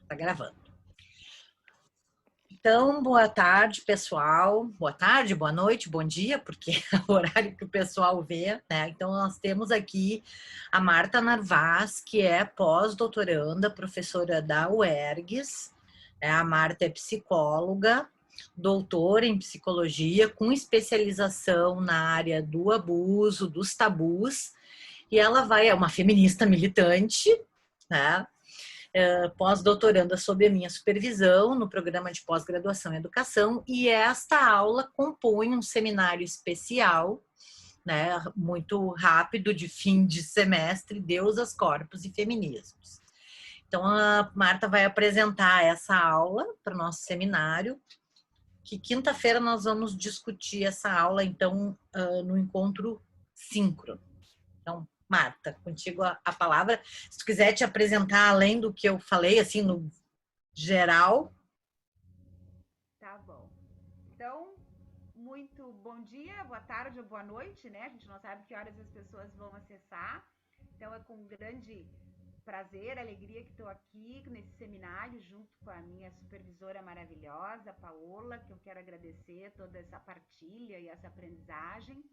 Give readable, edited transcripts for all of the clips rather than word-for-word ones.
Tá gravando. Então, boa tarde, pessoal. Boa tarde, boa noite, bom dia, porque é o horário que o pessoal vê, né? Então, nós temos aqui a Marta Narvaz, que é pós-doutoranda, professora da UERGS. A Marta é psicóloga, doutora em psicologia, com especialização na área do abuso, dos tabus, e ela é uma feminista militante, né? Pós-doutoranda sob a minha supervisão no programa de pós-graduação em educação, e esta aula compõe um seminário especial, né, muito rápido, de fim de semestre, Deusas, Corpos e Feminismos. Então, a Marta vai apresentar essa aula para o nosso seminário, que quinta-feira nós vamos discutir essa aula, então, no encontro síncrono. Então, Marta, contigo a palavra. Se tu quiser te apresentar além do que eu falei, assim, no geral. Tá bom. Então, muito bom dia, boa tarde ou boa noite, né? A gente não sabe que horas as pessoas vão acessar. Então, é com grande prazer, alegria que estou aqui nesse seminário junto com a minha supervisora maravilhosa, Paola, que eu quero agradecer toda essa partilha e essa aprendizagem.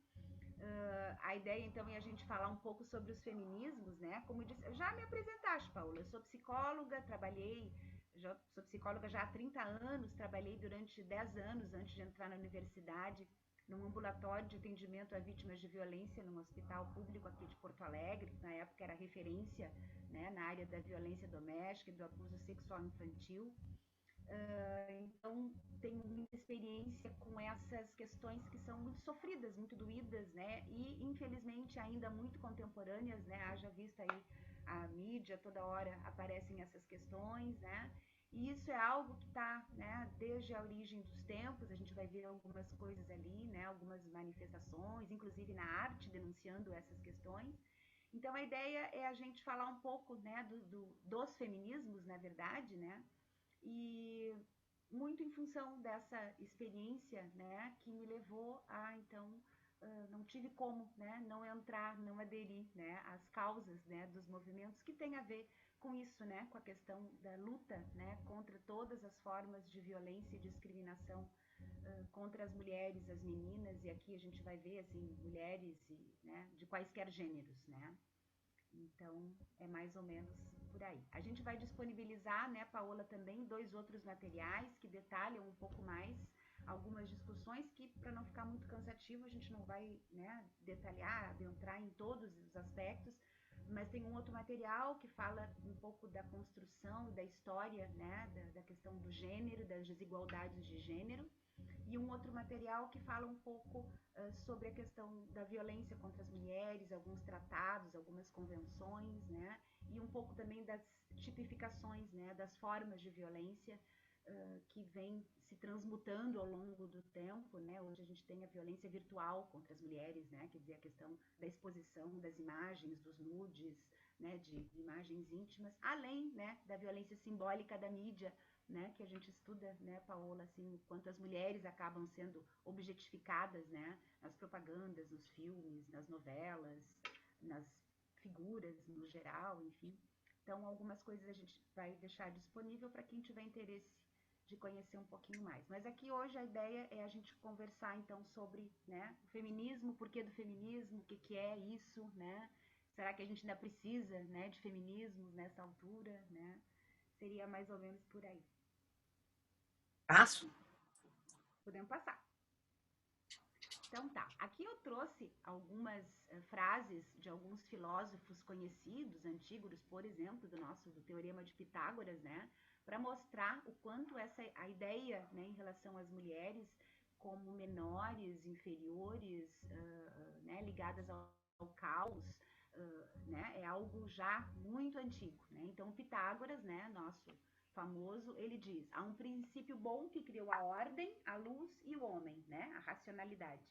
A ideia, então, é a gente falar um pouco sobre os feminismos, né? Como eu disse, já me apresentaste, Paula. Eu sou psicóloga, sou psicóloga já há 30 anos, trabalhei durante 10 anos antes de entrar na universidade, num ambulatório de atendimento a vítimas de violência num hospital público aqui de Porto Alegre, que na época era referência, né, na área da violência doméstica e do abuso sexual infantil. Então, tenho muita experiência com essas questões que são muito sofridas, muito doídas, né? E, infelizmente, ainda muito contemporâneas, né? Haja vista aí a mídia, toda hora aparecem essas questões, né? E isso é algo que está, né, desde a origem dos tempos, a gente vai ver algumas coisas ali, né? Algumas manifestações, inclusive na arte, denunciando essas questões. Então, a ideia é a gente falar um pouco, né, dos feminismos, na verdade, né? E muito em função dessa experiência, né, que me levou a, então, não tive como, né, não entrar, não aderir, né, às causas, né, dos movimentos que tem a ver com isso, né, com a questão da luta, né, contra todas as formas de violência e discriminação contra as mulheres, as meninas, e aqui a gente vai ver, assim, mulheres e, né, de quaisquer gêneros, né. Então, é mais ou menos por aí. A gente vai disponibilizar, né, Paola, também 2 outros materiais que detalham um pouco mais algumas discussões que, para não ficar muito cansativo, a gente não vai, né, detalhar, adentrar em todos os aspectos, mas tem um outro material que fala um pouco da construção, da história, né, da questão do gênero, das desigualdades de gênero, e um outro material que fala um pouco sobre a questão da violência contra as mulheres, alguns tratados, algumas convenções, né? E um pouco também das tipificações, né? Das formas de violência que vem se transmutando ao longo do tempo, né? Hoje a gente tem a violência virtual contra as mulheres, né? Quer dizer, a questão da exposição das imagens, dos nudes, né? De imagens íntimas, além, né? Da violência simbólica da mídia, né, que a gente estuda, né, Paola, assim, quanto as mulheres acabam sendo objetificadas, né, nas propagandas, nos filmes, nas novelas, nas figuras no geral, enfim. Então, algumas coisas a gente vai deixar disponível para quem tiver interesse de conhecer um pouquinho mais. Mas aqui hoje a ideia é a gente conversar, então, sobre, né, o feminismo, o porquê do feminismo, o que, que é isso, né? Será que a gente ainda precisa, né, de feminismos nessa altura, né? Seria mais ou menos por aí. Passo? Podemos passar. Então tá, aqui eu trouxe algumas frases de alguns filósofos conhecidos, antigos, por exemplo, do Teorema de Pitágoras, né, para mostrar o quanto a ideia, né, em relação às mulheres como menores, inferiores, né, ligadas ao caos, né, é algo já muito antigo, né? Então Pitágoras, né, nosso famoso, ele diz: há um princípio bom que criou a ordem, a luz e o homem, né, a racionalidade,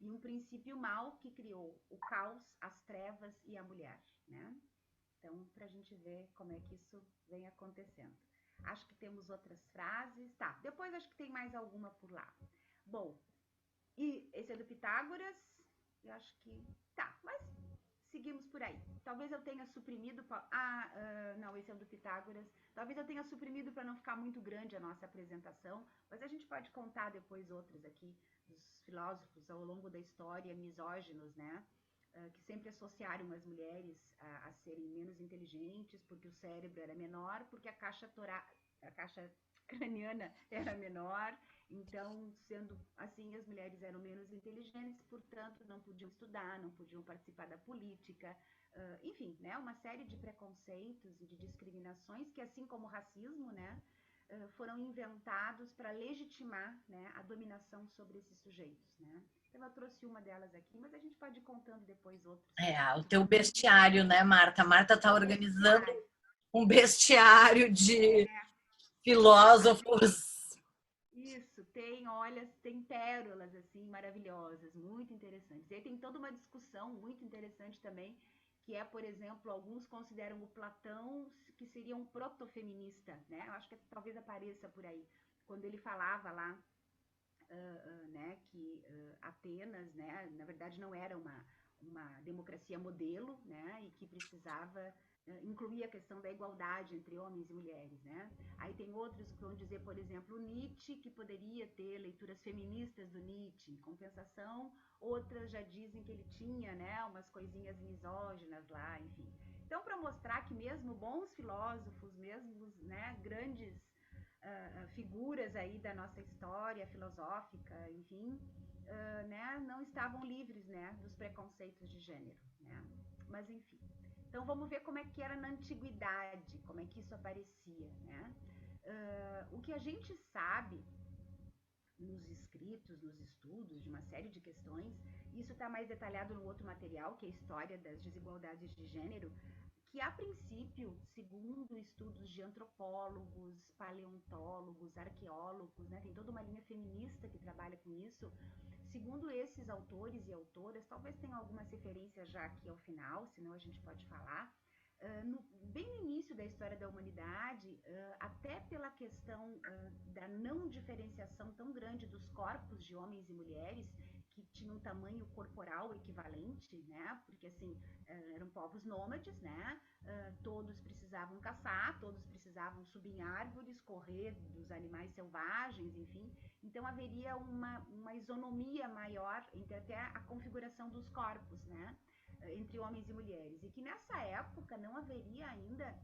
e um princípio mau que criou o caos, as trevas e a mulher, né? Então, para a gente ver como é que isso vem acontecendo. Acho que temos outras frases. Tá, depois acho que tem mais alguma por lá. Bom, e esse é do Pitágoras. Eu acho que. Tá, mas seguimos por aí. Talvez eu tenha suprimido. Não, esse é o do Pitágoras. Talvez eu tenha suprimido para não ficar muito grande a nossa apresentação, mas a gente pode contar depois outros aqui, dos filósofos ao longo da história, misóginos, né? Que sempre associaram as mulheres a serem menos inteligentes, porque o cérebro era menor, porque a caixa craniana era menor, então, sendo assim, as mulheres eram menos inteligentes, portanto, não podiam estudar, não podiam participar da política, enfim, né, uma série de preconceitos e de discriminações que, assim como o racismo, né, foram inventados para legitimar, né, a dominação sobre esses sujeitos, né. Então, eu trouxe uma delas aqui, mas a gente pode ir contando depois outros. O teu bestiário, né, Marta? A Marta está organizando um bestiário de filósofos. Isso, tem pérolas assim maravilhosas, muito interessantes. E aí tem toda uma discussão muito interessante também, que é, por exemplo, alguns consideram o Platão que seria um protofeminista, né? Eu acho que talvez apareça por aí, quando ele falava lá, né, que Atenas, né, na verdade não era uma democracia modelo, né, e que precisava incluir a questão da igualdade entre homens e mulheres, né. Aí tem outros que vão dizer, por exemplo, Nietzsche, que poderia ter leituras feministas do Nietzsche. Em compensação, outras já dizem que ele tinha, né, umas coisinhas misóginas lá, enfim. Então, para mostrar que mesmo bons filósofos, mesmo, né, grandes figuras aí da nossa história filosófica, enfim, né, não estavam livres, né, dos preconceitos de gênero, né? Mas enfim. Então vamos ver como é que era na antiguidade, como é que isso aparecia, né? O que a gente sabe nos escritos, nos estudos de uma série de questões, isso está mais detalhado no outro material, que é a História das Desigualdades de Gênero, que a princípio, segundo estudos de antropólogos, paleontólogos, arqueólogos, né, tem toda uma linha feminista que trabalha com isso, segundo esses autores e autoras, talvez tenha algumas referências já aqui ao final, senão a gente pode falar, bem no início da história da humanidade, até pela questão da não diferenciação tão grande dos corpos de homens e mulheres, que tinham um tamanho corporal equivalente, né? Porque assim, eram povos nômades, né? Todos precisavam caçar, todos precisavam subir em árvores, correr dos animais selvagens, enfim. Então haveria uma isonomia maior entre até a configuração dos corpos, né? Entre homens e mulheres. E que nessa época não haveria ainda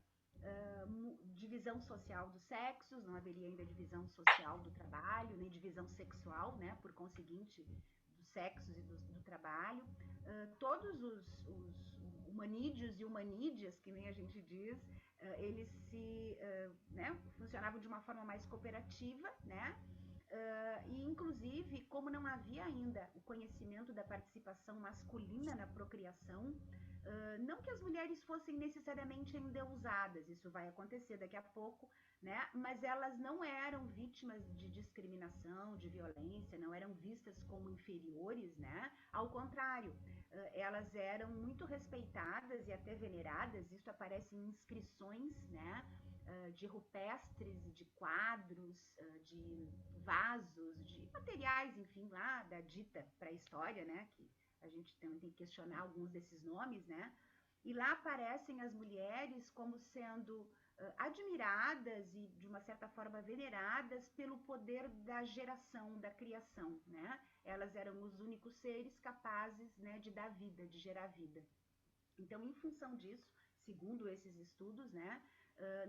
divisão social dos sexos, não haveria ainda divisão social do trabalho, nem divisão sexual, né? Por conseguinte, dos sexos e do trabalho. Todos os humanídeos e humanídeas, que nem a gente diz, eles né, funcionavam de uma forma mais cooperativa, né? E, inclusive, como não havia ainda o conhecimento da participação masculina na procriação, não que as mulheres fossem necessariamente endeusadas, isso vai acontecer daqui a pouco, né? Mas elas não eram vítimas de discriminação, de violência, não eram vistas como inferiores, né? Ao contrário, elas eram muito respeitadas e até veneradas, isso aparece em inscrições, né? De rupestres, de quadros, de vasos, de materiais, enfim, lá da dita pré-história, né? Que a gente tem que questionar alguns desses nomes, né? E lá aparecem as mulheres como sendo admiradas e, de uma certa forma, veneradas pelo poder da geração, da criação, né? Elas eram os únicos seres capazes, né, de dar vida, de gerar vida. Então, em função disso, segundo esses estudos, né,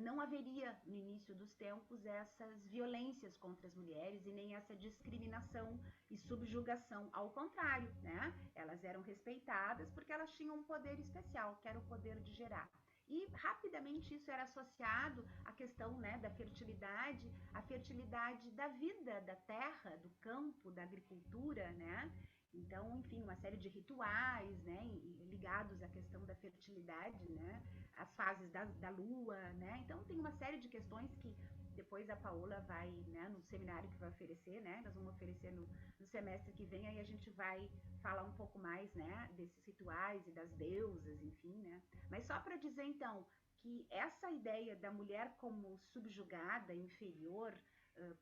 não haveria, no início dos tempos, essas violências contra as mulheres e nem essa discriminação e subjugação. Ao contrário, né, elas eram respeitadas porque elas tinham um poder especial, que era o poder de gerar. E rapidamente isso era associado à questão, né, da fertilidade, a fertilidade da vida, da terra, do campo, da agricultura, né? Então, enfim, uma série de rituais, né, ligados à questão da fertilidade, né, as fases da lua, né? Então tem uma série de questões que depois a Paola vai, né, no seminário que vai oferecer, né? Nós vamos oferecer no semestre que vem, aí a gente vai falar um pouco mais, né, desses rituais e das deusas, enfim, né? Mas só para dizer então que essa ideia da mulher como subjugada, inferior,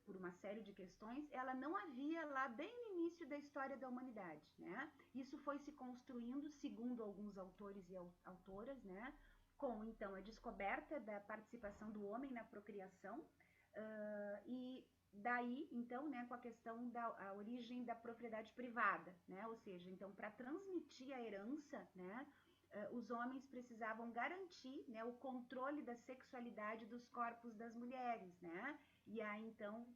por uma série de questões, ela não havia lá bem no início da história da humanidade, né? Isso foi se construindo, segundo alguns autores e autoras, né? Com, então, a descoberta da participação do homem na procriação, e daí, então, né, com a questão da a origem da propriedade privada, né? Ou seja, então, para transmitir a herança, né, os homens precisavam garantir, né, o controle da sexualidade dos corpos das mulheres, né? E aí, então,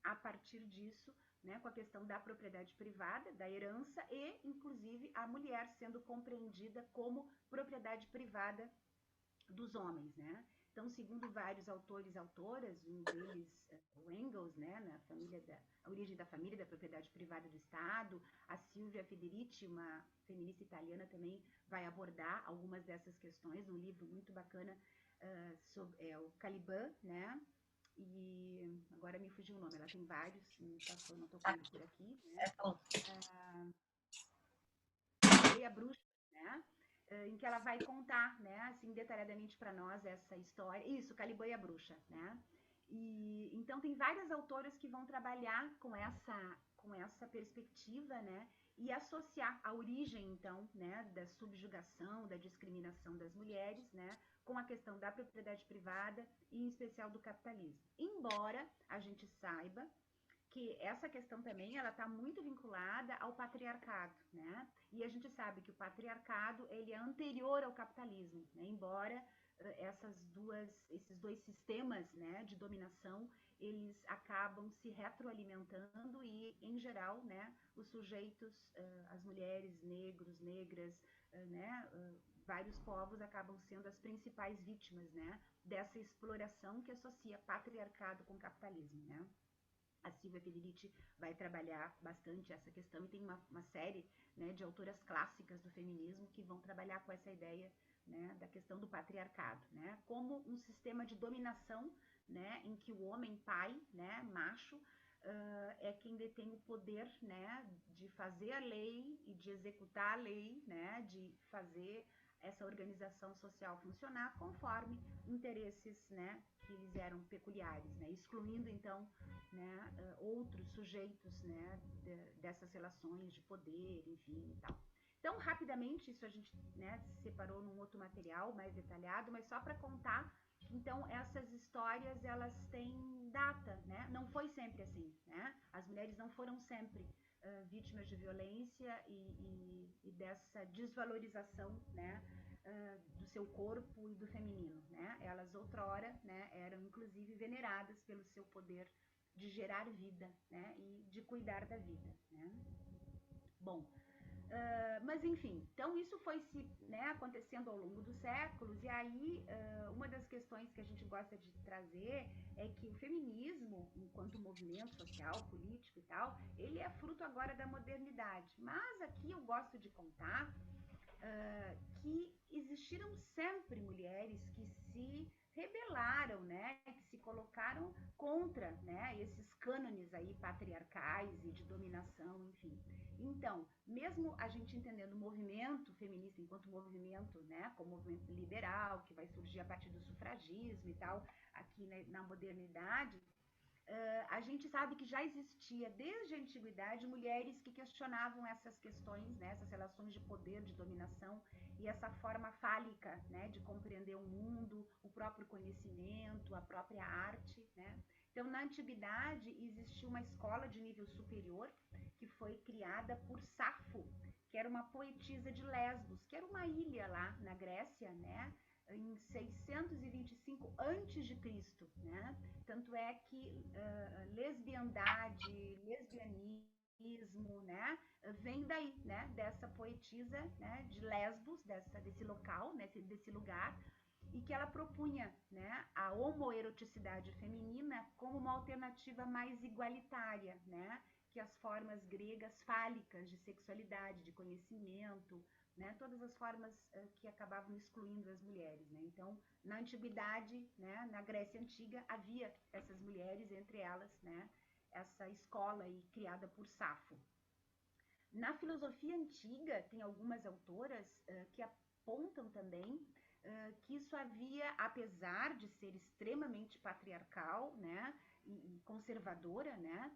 a partir disso, né, com a questão da propriedade privada, da herança e, inclusive, a mulher sendo compreendida como propriedade privada dos homens, né? Então, segundo vários autores e autoras, um deles, o Engels, né, na família a origem da família, da propriedade privada do Estado, a Silvia Federici, uma feminista italiana, também vai abordar algumas dessas questões, um livro muito bacana, o Caliban, né? E agora me fugiu o nome, ela tem vários, não estou com ele por aqui, né? A Bruxa, né? Em que ela vai contar, né, assim, detalhadamente para nós essa história. Isso, Caliban e a Bruxa, né? E então tem várias autoras que vão trabalhar com essa perspectiva, né? E associar a origem, então, né, da subjugação, da discriminação das mulheres, né, com a questão da propriedade privada e, em especial, do capitalismo. Embora a gente saiba que essa questão também ela está muito vinculada ao patriarcado, né? E a gente sabe que o patriarcado ele é anterior ao capitalismo, né? Embora esses dois sistemas, né, de dominação, eles acabam se retroalimentando e, em geral, né, os sujeitos, as mulheres, negros, negras, né, vários povos acabam sendo as principais vítimas, né, dessa exploração que associa patriarcado com capitalismo, né? A Silvia Federici vai trabalhar bastante essa questão e tem uma série, né, de autoras clássicas do feminismo que vão trabalhar com essa ideia, né, da questão do patriarcado, né, como um sistema de dominação, né, em que o homem pai, né, macho, é quem detém o poder, né, de fazer a lei e de executar a lei, né, de fazer essa organização social funcionar conforme interesses, né, que lhes eram peculiares, né, excluindo então, né, outros sujeitos, né, dessas relações de poder, enfim, e tal. Então, rapidamente, isso a gente, né, separou num outro material mais detalhado, mas só para contar que, então, essas histórias, elas têm data, né? Não foi sempre assim, né? As mulheres não foram sempre vítimas de violência e dessa desvalorização, né, do seu corpo e do feminino, né? Elas outrora, né, eram inclusive veneradas pelo seu poder de gerar vida, né, e de cuidar da vida, né? Bom, mas enfim, então isso foi se, né, acontecendo ao longo dos séculos, e aí uma das questões que a gente gosta de trazer é que o feminismo, enquanto movimento social, político e tal, ele é fruto agora da modernidade. Mas aqui eu gosto de contar que existiram sempre mulheres que se rebelaram, né, que se colocaram contra, né, esses cânones aí patriarcais e de dominação, enfim. Então, mesmo a gente entendendo o movimento feminista enquanto movimento, né, como movimento liberal, que vai surgir a partir do sufragismo e tal, aqui, né, na modernidade, a gente sabe que já existia desde a antiguidade mulheres que questionavam essas questões, né, essas relações de poder, de dominação e essa forma fálica, né, de compreender o mundo, o próprio conhecimento, a própria arte, né? Então, na antiguidade existiu uma escola de nível superior que foi criada por Safo, que era uma poetisa de Lesbos, que era uma ilha lá na Grécia, né? Em 625 antes de Cristo, né? Tanto é que lesbiandade, lesbianismo, né, vem daí, né, dessa poetisa, né, de Lesbos, desse local, né, desse lugar, e que ela propunha, né, a homoeroticidade feminina como uma alternativa mais igualitária, né, que as formas gregas fálicas de sexualidade, de conhecimento, né, todas as formas que acabavam excluindo as mulheres, né? Então, na antiguidade, né, na Grécia antiga, havia essas mulheres, entre elas, né, essa escola aí criada por Safo. Na filosofia antiga, tem algumas autoras que apontam também que isso havia, apesar de ser extremamente patriarcal, né, e conservadora, né?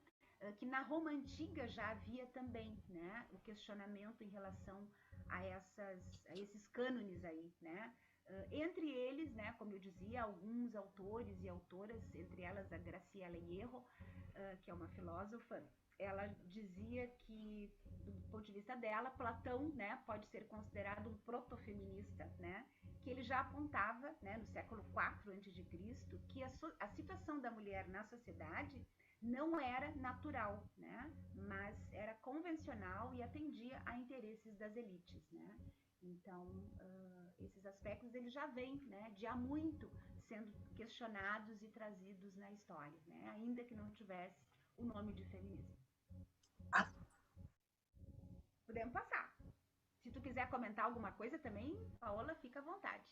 Que na Roma Antiga já havia também, né, o questionamento em relação a esses cânones aí, né? Entre eles, né, como eu dizia, alguns autores e autoras, entre elas a Graciela Hierro, que é uma filósofa, ela dizia que, do ponto de vista dela, Platão, né, pode ser considerado um protofeminista, né, que ele já apontava, né, no século IV a.C., que a situação da mulher na sociedade não era natural, né, mas era convencional e atendia a interesses das elites, né. Então, esses aspectos eles já vêm, né, de há muito sendo questionados e trazidos na história, né, ainda que não tivesse o nome de feminismo. Ah, Podemos passar. Se tu quiser comentar alguma coisa também, Paola, fica à vontade.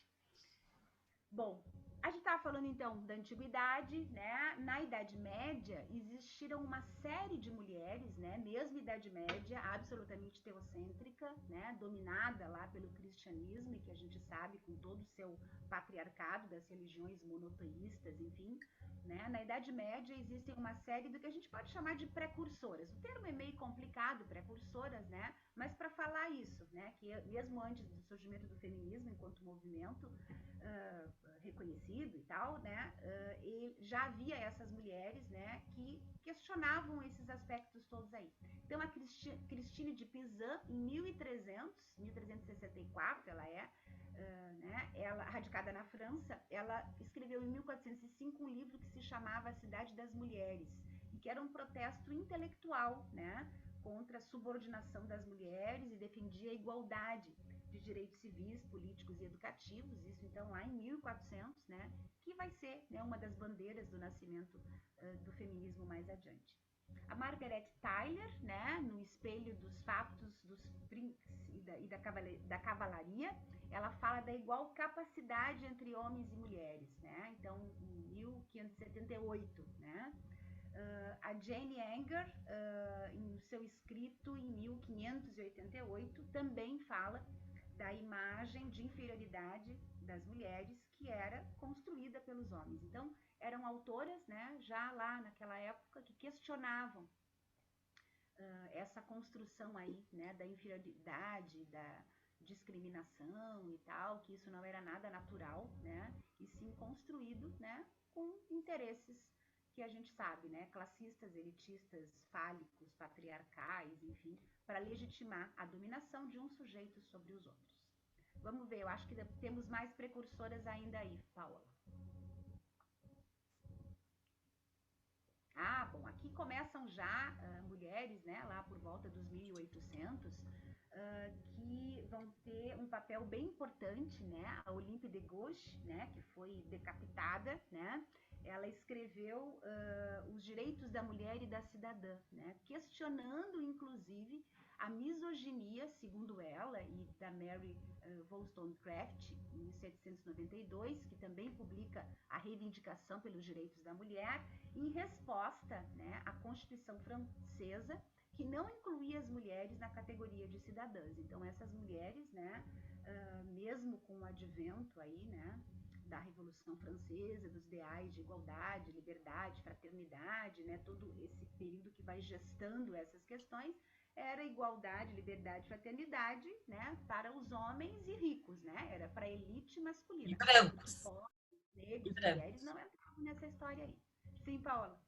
Bom, a gente estava falando então da antiguidade, né? Na Idade Média existiram uma série de mulheres, né? Mesmo Idade Média, absolutamente teocêntrica, né? Dominada lá pelo cristianismo, e que a gente sabe com todo o seu patriarcado das religiões monoteístas, enfim. Né? Na Idade Média existem uma série do que a gente pode chamar de precursoras. O termo é meio complicado, precursoras, né? Mas para falar isso, né? Que mesmo antes do surgimento do feminismo enquanto movimento, reconhecido e tal, né? E já havia essas mulheres, né? Que questionavam esses aspectos todos aí. Então a Christine de Pizan, em 1364, ela é, né? Ela radicada na França, ela escreveu em 1405 um livro que se chamava A Cidade das Mulheres, e que era um protesto intelectual, né? Contra a subordinação das mulheres e defendia a igualdade de direitos civis, políticos e educativos, isso então lá em 1400, né, que vai ser, né, uma das bandeiras do nascimento do feminismo mais adiante. A Margaret Tyler, né, no espelho dos fatos dos príncipes da cavalaria, ela fala da igual capacidade entre homens e mulheres, né? Então, em 1578, né? A Jane Anger, em seu escrito em 1588, também fala da imagem de inferioridade das mulheres que era construída pelos homens. Então, eram autoras, né, já lá naquela época, que questionavam essa construção aí, né, da inferioridade, da discriminação e tal, que isso não era nada natural, né, e sim construído, né, com interesses que a gente sabe, né, classistas, elitistas, fálicos, patriarcais, enfim, para legitimar a dominação de um sujeito sobre os outros. Vamos ver, eu acho que temos mais precursoras ainda aí, Paola. Ah, bom, aqui começam já mulheres, né, lá por volta dos 1800, que vão ter um papel bem importante, né, a Olympe de Gouges, né, que foi decapitada, né, ela escreveu os direitos da mulher e da cidadã, né, questionando, inclusive, a misoginia, segundo ela, e da Mary Wollstonecraft, em 1792, que também publica a Reivindicação pelos Direitos da Mulher, em resposta, né, à Constituição Francesa, que não incluía as mulheres na categoria de cidadãs. Então, essas mulheres, né, mesmo com o advento aí, né, da Revolução Francesa, dos ideais de igualdade, liberdade, fraternidade, né, todo esse período que vai gestando essas questões, era igualdade, liberdade, fraternidade, né, para os homens e ricos, né, era para a elite e masculina, porque brancos. pobres, E negros, mulheres brancos. não entravam nessa história aí. Sim, Paola.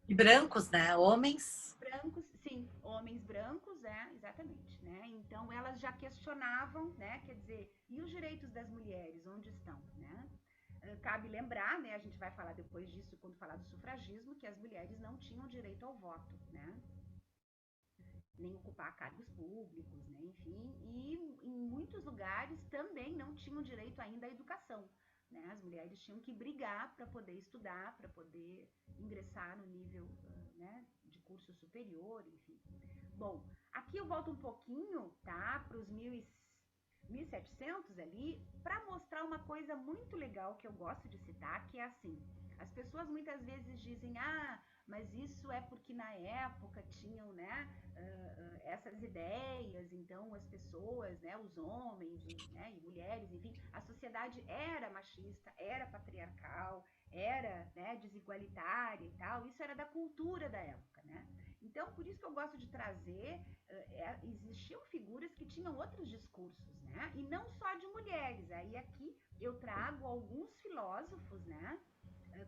E brancos, né? Homens. Brancos, sim, homens brancos, exatamente, né? Então elas já questionavam, né? Quer dizer, e os direitos das mulheres, onde estão, né? Cabe lembrar, né? A gente vai falar depois disso quando falar do sufragismo, que as mulheres não tinham direito ao voto, né? Nem ocupar cargos públicos, né? Enfim, e em muitos lugares também não tinham direito ainda à educação, né? As mulheres tinham que brigar para poder estudar, para poder ingressar no nível, né, de curso superior, enfim. Bom, aqui eu volto um pouquinho, tá, para os 1700 ali, para mostrar uma coisa muito legal que eu gosto de citar, que é assim, as pessoas muitas vezes dizem, mas isso é porque na época tinham, né, essas ideias, então as pessoas, né, os homens, né, e mulheres, enfim, a sociedade era machista, era patriarcal, era, né, né, desigualitária e tal, isso era da cultura da época, né? Então, por isso que eu gosto de trazer, existiam figuras que tinham outros discursos, né? E não só de mulheres. Aí aqui eu trago alguns filósofos, né?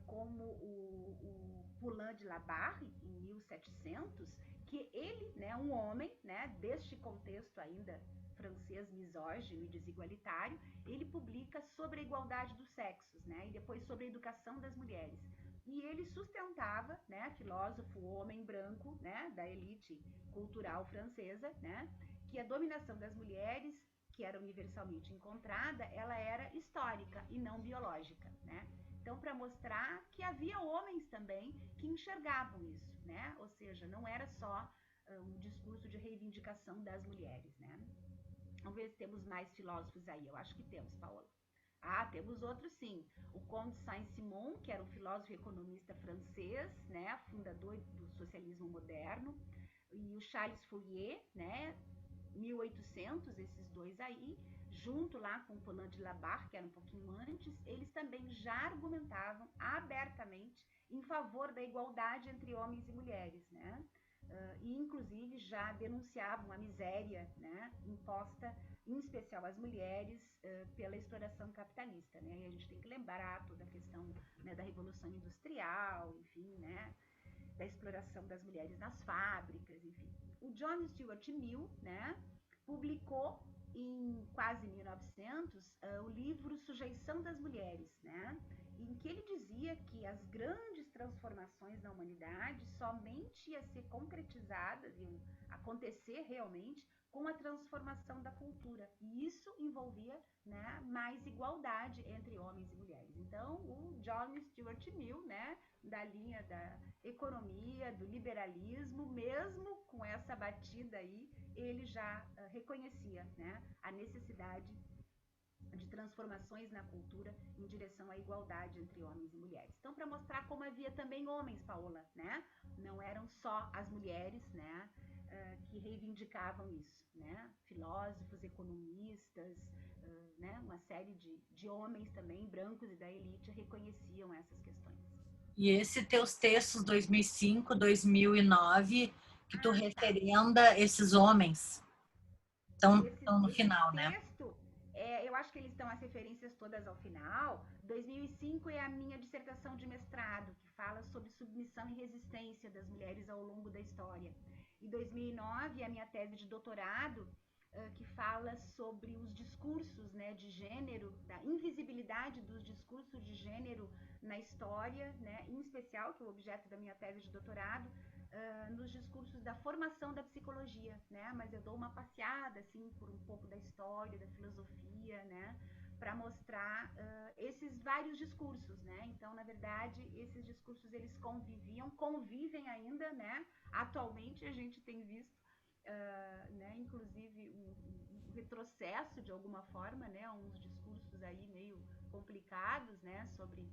Como o Poulain de Labarre, em 1700, que ele, né, um homem, né, deste contexto ainda francês misógino e desigualitário, ele publica sobre a igualdade dos sexos, né, e depois sobre a educação das mulheres. E ele sustentava, né, filósofo, homem branco, né, da elite cultural francesa, né, que a dominação das mulheres, que era universalmente encontrada, ela era histórica e não biológica, né? Então, para mostrar que havia homens também que enxergavam isso, né? Ou seja, não era só um discurso de reivindicação das mulheres, né? Vamos ver se temos mais filósofos aí. Eu acho que temos, Paola. Ah, temos outros sim. O Comte Saint-Simon, que era um filósofo e economista francês, né, fundador do socialismo moderno, e o Charles Fourier, né, 1800, esses dois aí, junto lá com o Poulain de Labarre, que era um pouquinho antes, eles também já argumentavam abertamente em favor da igualdade entre homens e mulheres, né? E inclusive já denunciavam a miséria, né, imposta em especial às mulheres pela exploração capitalista, né? E a gente tem que lembrar toda a questão, né, da Revolução Industrial, enfim, né, da exploração das mulheres nas fábricas, enfim. O John Stuart Mill, né, publicou em quase 1900 o livro Sujeição das Mulheres, né, em que ele dizia que as grandes transformações na humanidade somente iam ser concretizadas, iam acontecer realmente com a transformação da cultura. E isso envolvia, né, mais igualdade entre homens e mulheres. Então, o John Stuart Mill, né, da linha da economia, do liberalismo, mesmo com essa batida aí, ele já reconhecia, né, a necessidade de transformações na cultura em direção à igualdade entre homens e mulheres. Então, para mostrar como havia também homens, Paola, né? Não eram só as mulheres, né? Que reivindicavam isso, né? Filósofos, economistas, né? Uma série de homens também, brancos e da elite, reconheciam essas questões. E esse teus textos 2005, 2009, que tu Tá. referenda esses homens, estão no Esse final, né? texto, eu acho que eles estão as referências todas ao final. 2005 é a minha dissertação de mestrado, que fala sobre submissão e resistência das mulheres ao longo da história. E 2009 é a minha tese de doutorado, que fala sobre os discursos, né, de gênero, da invisibilidade dos discursos de gênero na história, né, em especial, que é o objeto da minha tese de doutorado, nos discursos da formação da psicologia, né? Mas eu dou uma passeada assim por um pouco da história, da filosofia, né? Para mostrar esses vários discursos, né? Então, na verdade, esses discursos eles convivem ainda, né? Atualmente a gente tem visto, né? Inclusive um retrocesso de alguma forma, né? Uns discursos aí meio complicados, né? Sobre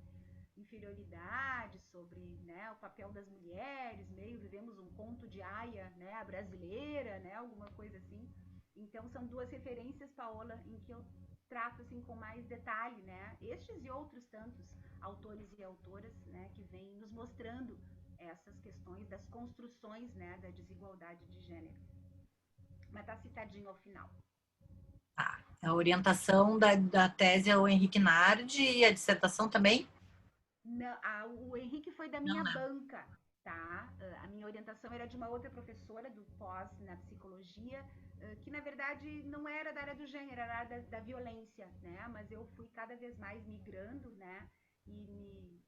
inferioridade, sobre, né, o papel das mulheres, meio vivemos um conto de aia, né, a brasileira, né, alguma coisa assim. Então são duas referências, Paola, em que eu trato assim com mais detalhe, né, estes e outros tantos autores e autoras, né, que vêm nos mostrando essas questões das construções, né, da desigualdade de gênero. Mas tá citadinho ao final. Tá. A orientação da tese é o Henrique Nardi e a dissertação também? Não, o Henrique foi da Não, minha né? banca, tá? A minha orientação era de uma outra professora do pós na psicologia, que na verdade não era da área do gênero, era da área da violência, né? Mas eu fui cada vez mais migrando, né? E me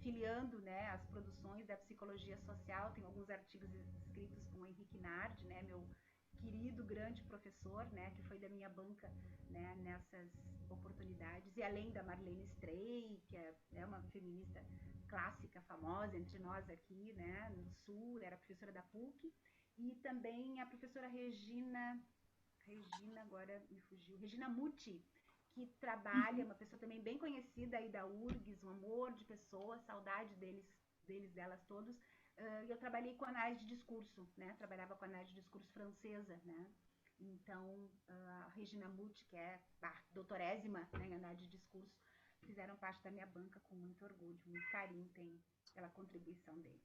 filiando, né, às produções da psicologia social. Tem alguns artigos escritos com o Henrique Nardi, né? Meu querido grande professor, né, que foi da minha banca, né, nessas oportunidades, e além da Marlene Strey, que é uma feminista clássica, famosa entre nós aqui, né, no Sul, era professora da PUC, e também a professora Regina agora me fugiu, Regina Muti, que trabalha, uma pessoa também bem conhecida aí da URGS, um amor de pessoa, saudade delas todos. Eu trabalhei com análise de discurso, né? Trabalhava com análise de discurso francesa, né? Então, a Regina Muti, que é doutorésima, né, em análise de discurso, fizeram parte da minha banca com muito orgulho, muito carinho tem pela contribuição deles.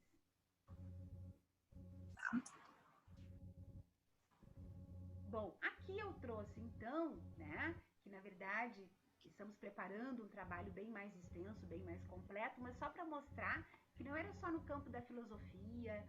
Bom, aqui eu trouxe então, né, que na verdade estamos preparando um trabalho bem mais extenso, bem mais completo, mas só para mostrar que não era só no campo da filosofia,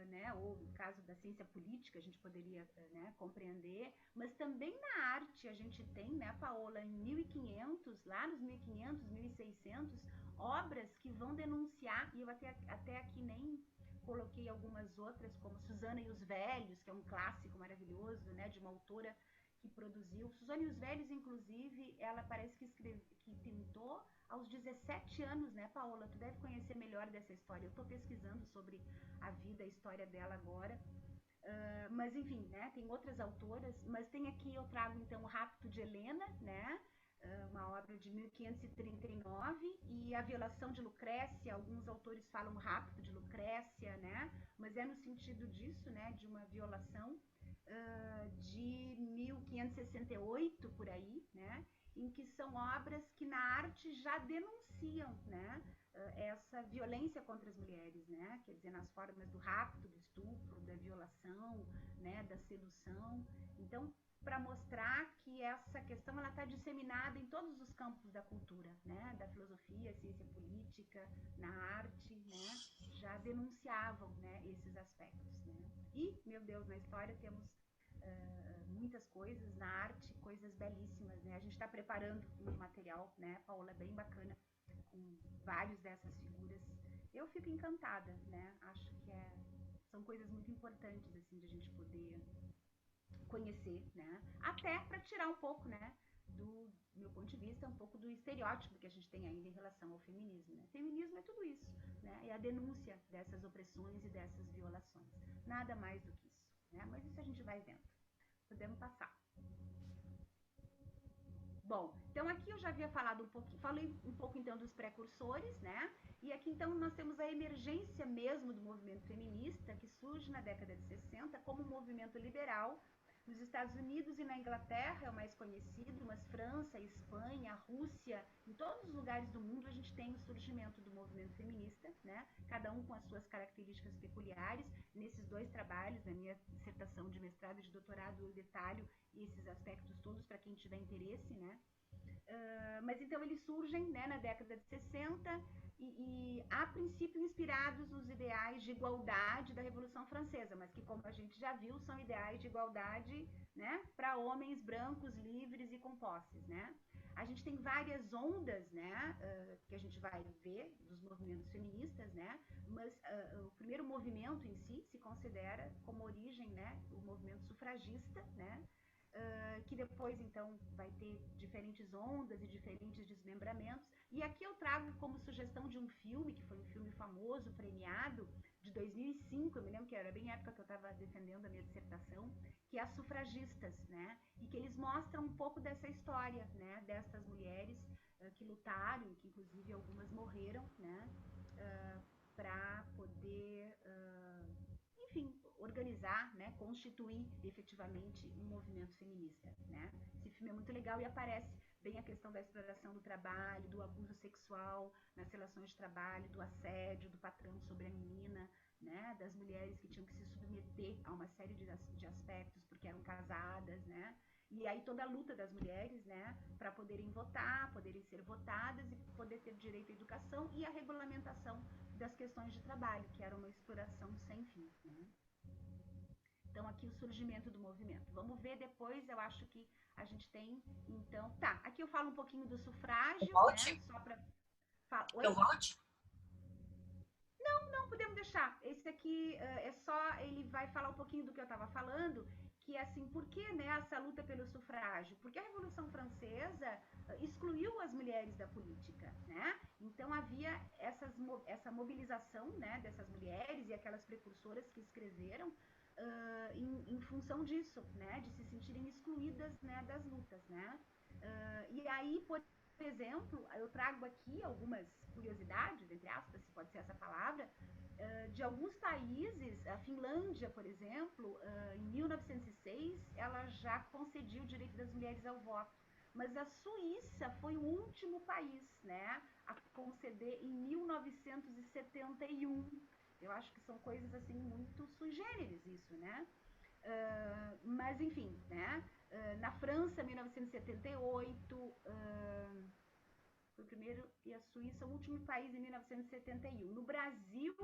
né, ou no caso da ciência política, a gente poderia, né, compreender, mas também na arte a gente tem, né, Paola, em 1500, lá nos 1500, 1600, obras que vão denunciar, e eu até aqui nem coloquei algumas outras, como Susana e os Velhos, que é um clássico maravilhoso, né, de uma autora que produziu. Susana e os Velhos, inclusive, ela parece que pintou aos 17 anos, né, Paola? Tu deve conhecer melhor dessa história. Eu estou pesquisando sobre a vida, a história dela agora. Mas enfim, né, tem outras autoras, mas tem aqui, eu trago então o Rapto de Helena, né, uma obra de 1539, e a violação de Lucrécia. Alguns autores falam rapto de Lucrécia, né, mas é no sentido disso, né, de uma violação de 1568 por aí, né, em que são obras que na arte já denunciam, né, essa violência contra as mulheres, né, quer dizer, nas formas do rapto, do estupro, da violação, né, da sedução. Então, para mostrar que essa questão ela está disseminada em todos os campos da cultura, né, da filosofia, ciência política, na arte, né, já denunciavam, né, esses aspectos, né. E, meu Deus, na história temos muitas coisas, na arte, coisas belíssimas, né. A gente está preparando um material, né, Paola, bem bacana, com vários dessas figuras. Eu fico encantada, né, acho que são coisas muito importantes, assim, de a gente poder conhecer, né? Até para tirar um pouco, né, do meu ponto de vista, um pouco do estereótipo que a gente tem ainda em relação ao feminismo, né? Feminismo é tudo isso, né? É a denúncia dessas opressões e dessas violações. Nada mais do que isso, né? Mas isso a gente vai vendo. Podemos passar. Bom, então aqui eu já havia falado um pouquinho, falei um pouco então dos precursores, né? E aqui então nós temos a emergência mesmo do movimento feminista, que surge na década de 60 como um movimento liberal. Nos Estados Unidos e na Inglaterra é o mais conhecido, mas França, Espanha, Rússia, em todos os lugares do mundo a gente tem o surgimento do movimento feminista, né? Cada um com as suas características peculiares. Nesses dois trabalhos, na minha dissertação de mestrado e de doutorado, eu detalho esses aspectos todos para quem tiver interesse, né? Mas então eles surgem, né, na década de 60 e a princípio inspirados nos ideais de igualdade da Revolução Francesa, mas que, como a gente já viu, são ideais de igualdade, né, para homens brancos, livres e com posses, né. A gente tem várias ondas, né, que a gente vai ver dos movimentos feministas, né, mas o primeiro movimento em si se considera como origem, né, o movimento sufragista, né, que depois então vai ter diferentes ondas e diferentes desmembramentos. E aqui eu trago como sugestão de um filme, que foi um filme famoso, premiado, de 2005, eu me lembro que era bem a época que eu estava defendendo a minha dissertação, que é As Sufragistas, né? E que eles mostram um pouco dessa história, né? Dessas mulheres que lutaram, que inclusive algumas morreram, né? Para poder enfim, organizar, né, constituir efetivamente um movimento feminista, né? Esse filme é muito legal e aparece bem a questão da exploração do trabalho, do abuso sexual nas relações de trabalho, do assédio do patrão sobre a menina, né, das mulheres que tinham que se submeter a uma série de aspectos porque eram casadas, né? E aí toda a luta das mulheres, né, para poderem votar, poderem ser votadas e poder ter direito à educação e a regulamentação das questões de trabalho, que era uma exploração sem fim, né? Então aqui o surgimento do movimento. Vamos ver depois, eu acho que a gente tem, então, tá, aqui eu falo um pouquinho do sufrágio, né, só para Oi? Eu volte? Não, podemos deixar. Esse aqui é só, ele vai falar um pouquinho do que eu estava falando, que é assim, por que, né, essa luta pelo sufrágio? Porque a Revolução Francesa excluiu as mulheres da política, né? Então havia essa mobilização, né, dessas mulheres e aquelas precursoras que escreveram em função disso, né, de se sentirem excluídas, né, das lutas, né? E aí, por exemplo, eu trago aqui algumas curiosidades, entre aspas, se pode ser essa palavra, de alguns países. A Finlândia, por exemplo, em 1906, ela já concediu o direito das mulheres ao voto. mas a Suíça foi o último país, né, a conceder em 1971. Eu acho que são coisas assim muito sui generis isso, né? Mas enfim, né? Na França, 1978, foi o primeiro, e a Suíça, o último país, em 1971. No Brasil,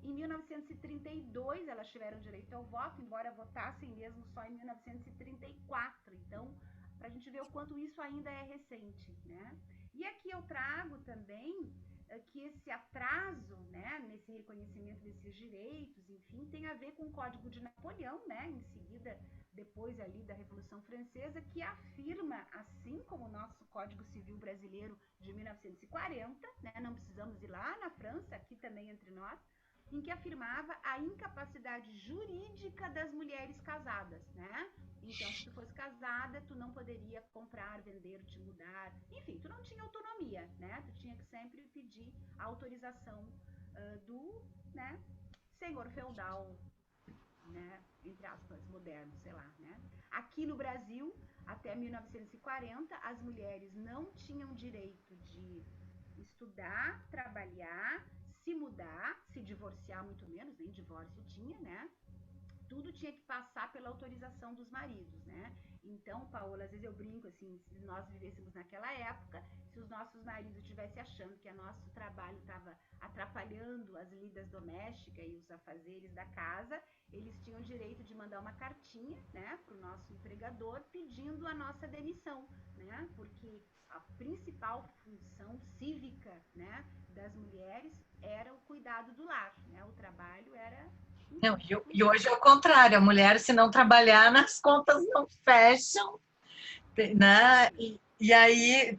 em 1932, elas tiveram direito ao voto, embora votassem mesmo só em 1934. Então, para a gente ver o quanto isso ainda é recente, né? E aqui eu trago também que esse atraso, né, nesse reconhecimento desses direitos, enfim, tem a ver com o Código de Napoleão, né, em seguida, depois ali da Revolução Francesa, que afirma, assim como o nosso Código Civil brasileiro de 1940, né, não precisamos ir lá na França, aqui também entre nós, em que afirmava a incapacidade jurídica das mulheres casadas, né? Então, se tu fosse casada, tu não poderia comprar, vender, te mudar, enfim, tu não tinha autonomia, né? Tu tinha que sempre pedir a autorização do, né, senhor feudal, né, entre aspas, moderno, sei lá, né? Aqui no Brasil, até 1940, as mulheres não tinham direito de estudar, trabalhar, se mudar, se divorciar, muito menos, nem divórcio tinha, né? Tudo tinha que passar pela autorização dos maridos, né? Então, Paola, às vezes eu brinco assim, se nós vivêssemos naquela época, se os nossos maridos estivessem achando que o nosso trabalho estava atrapalhando as lidas domésticas e os afazeres da casa, eles tinham o direito de mandar uma cartinha, né, para o nosso empregador pedindo a nossa demissão, né? Porque a principal função cívica, né, das mulheres era o cuidado do lar, né? O trabalho era, Não, enfim, e secundário. hoje é o contrário, a mulher, se não trabalhar, as contas não fecham, né? E aí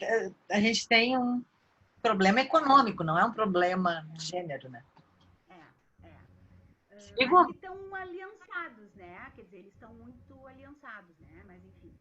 a gente tem um problema econômico, não é um problema de gênero, né? É, é. Mas que Sigo? estão aliançados, né? Quer dizer, eles estão muito aliançados, né? Mas enfim.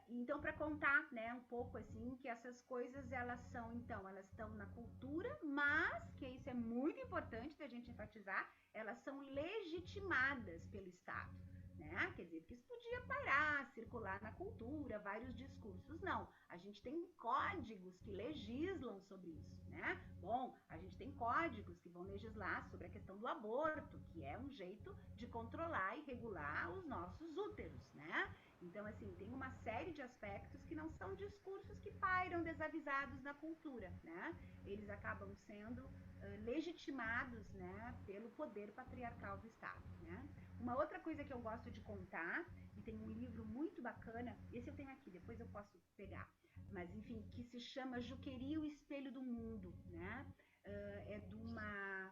Então, para contar, né, um pouco assim, que essas coisas elas são, então, elas estão na cultura, mas que isso é muito importante da gente enfatizar, elas são legitimadas pelo Estado, né? Quer dizer, porque isso podia parar, circular na cultura, vários discursos. Não, a gente tem códigos que legislam sobre isso, né? Bom, a gente tem códigos que vão legislar sobre a questão do aborto, que é um jeito de controlar e regular os nossos úteros, né? Então, assim, tem uma série de aspectos que não são discursos que pairam desavisados na cultura, né? Eles acabam sendo legitimados, né, pelo poder patriarcal do Estado, né? Uma outra coisa que eu gosto de contar, e tem um livro muito bacana, esse eu tenho aqui, depois eu posso pegar, mas enfim, que se chama Juqueri, o Espelho do Mundo, né? É de uma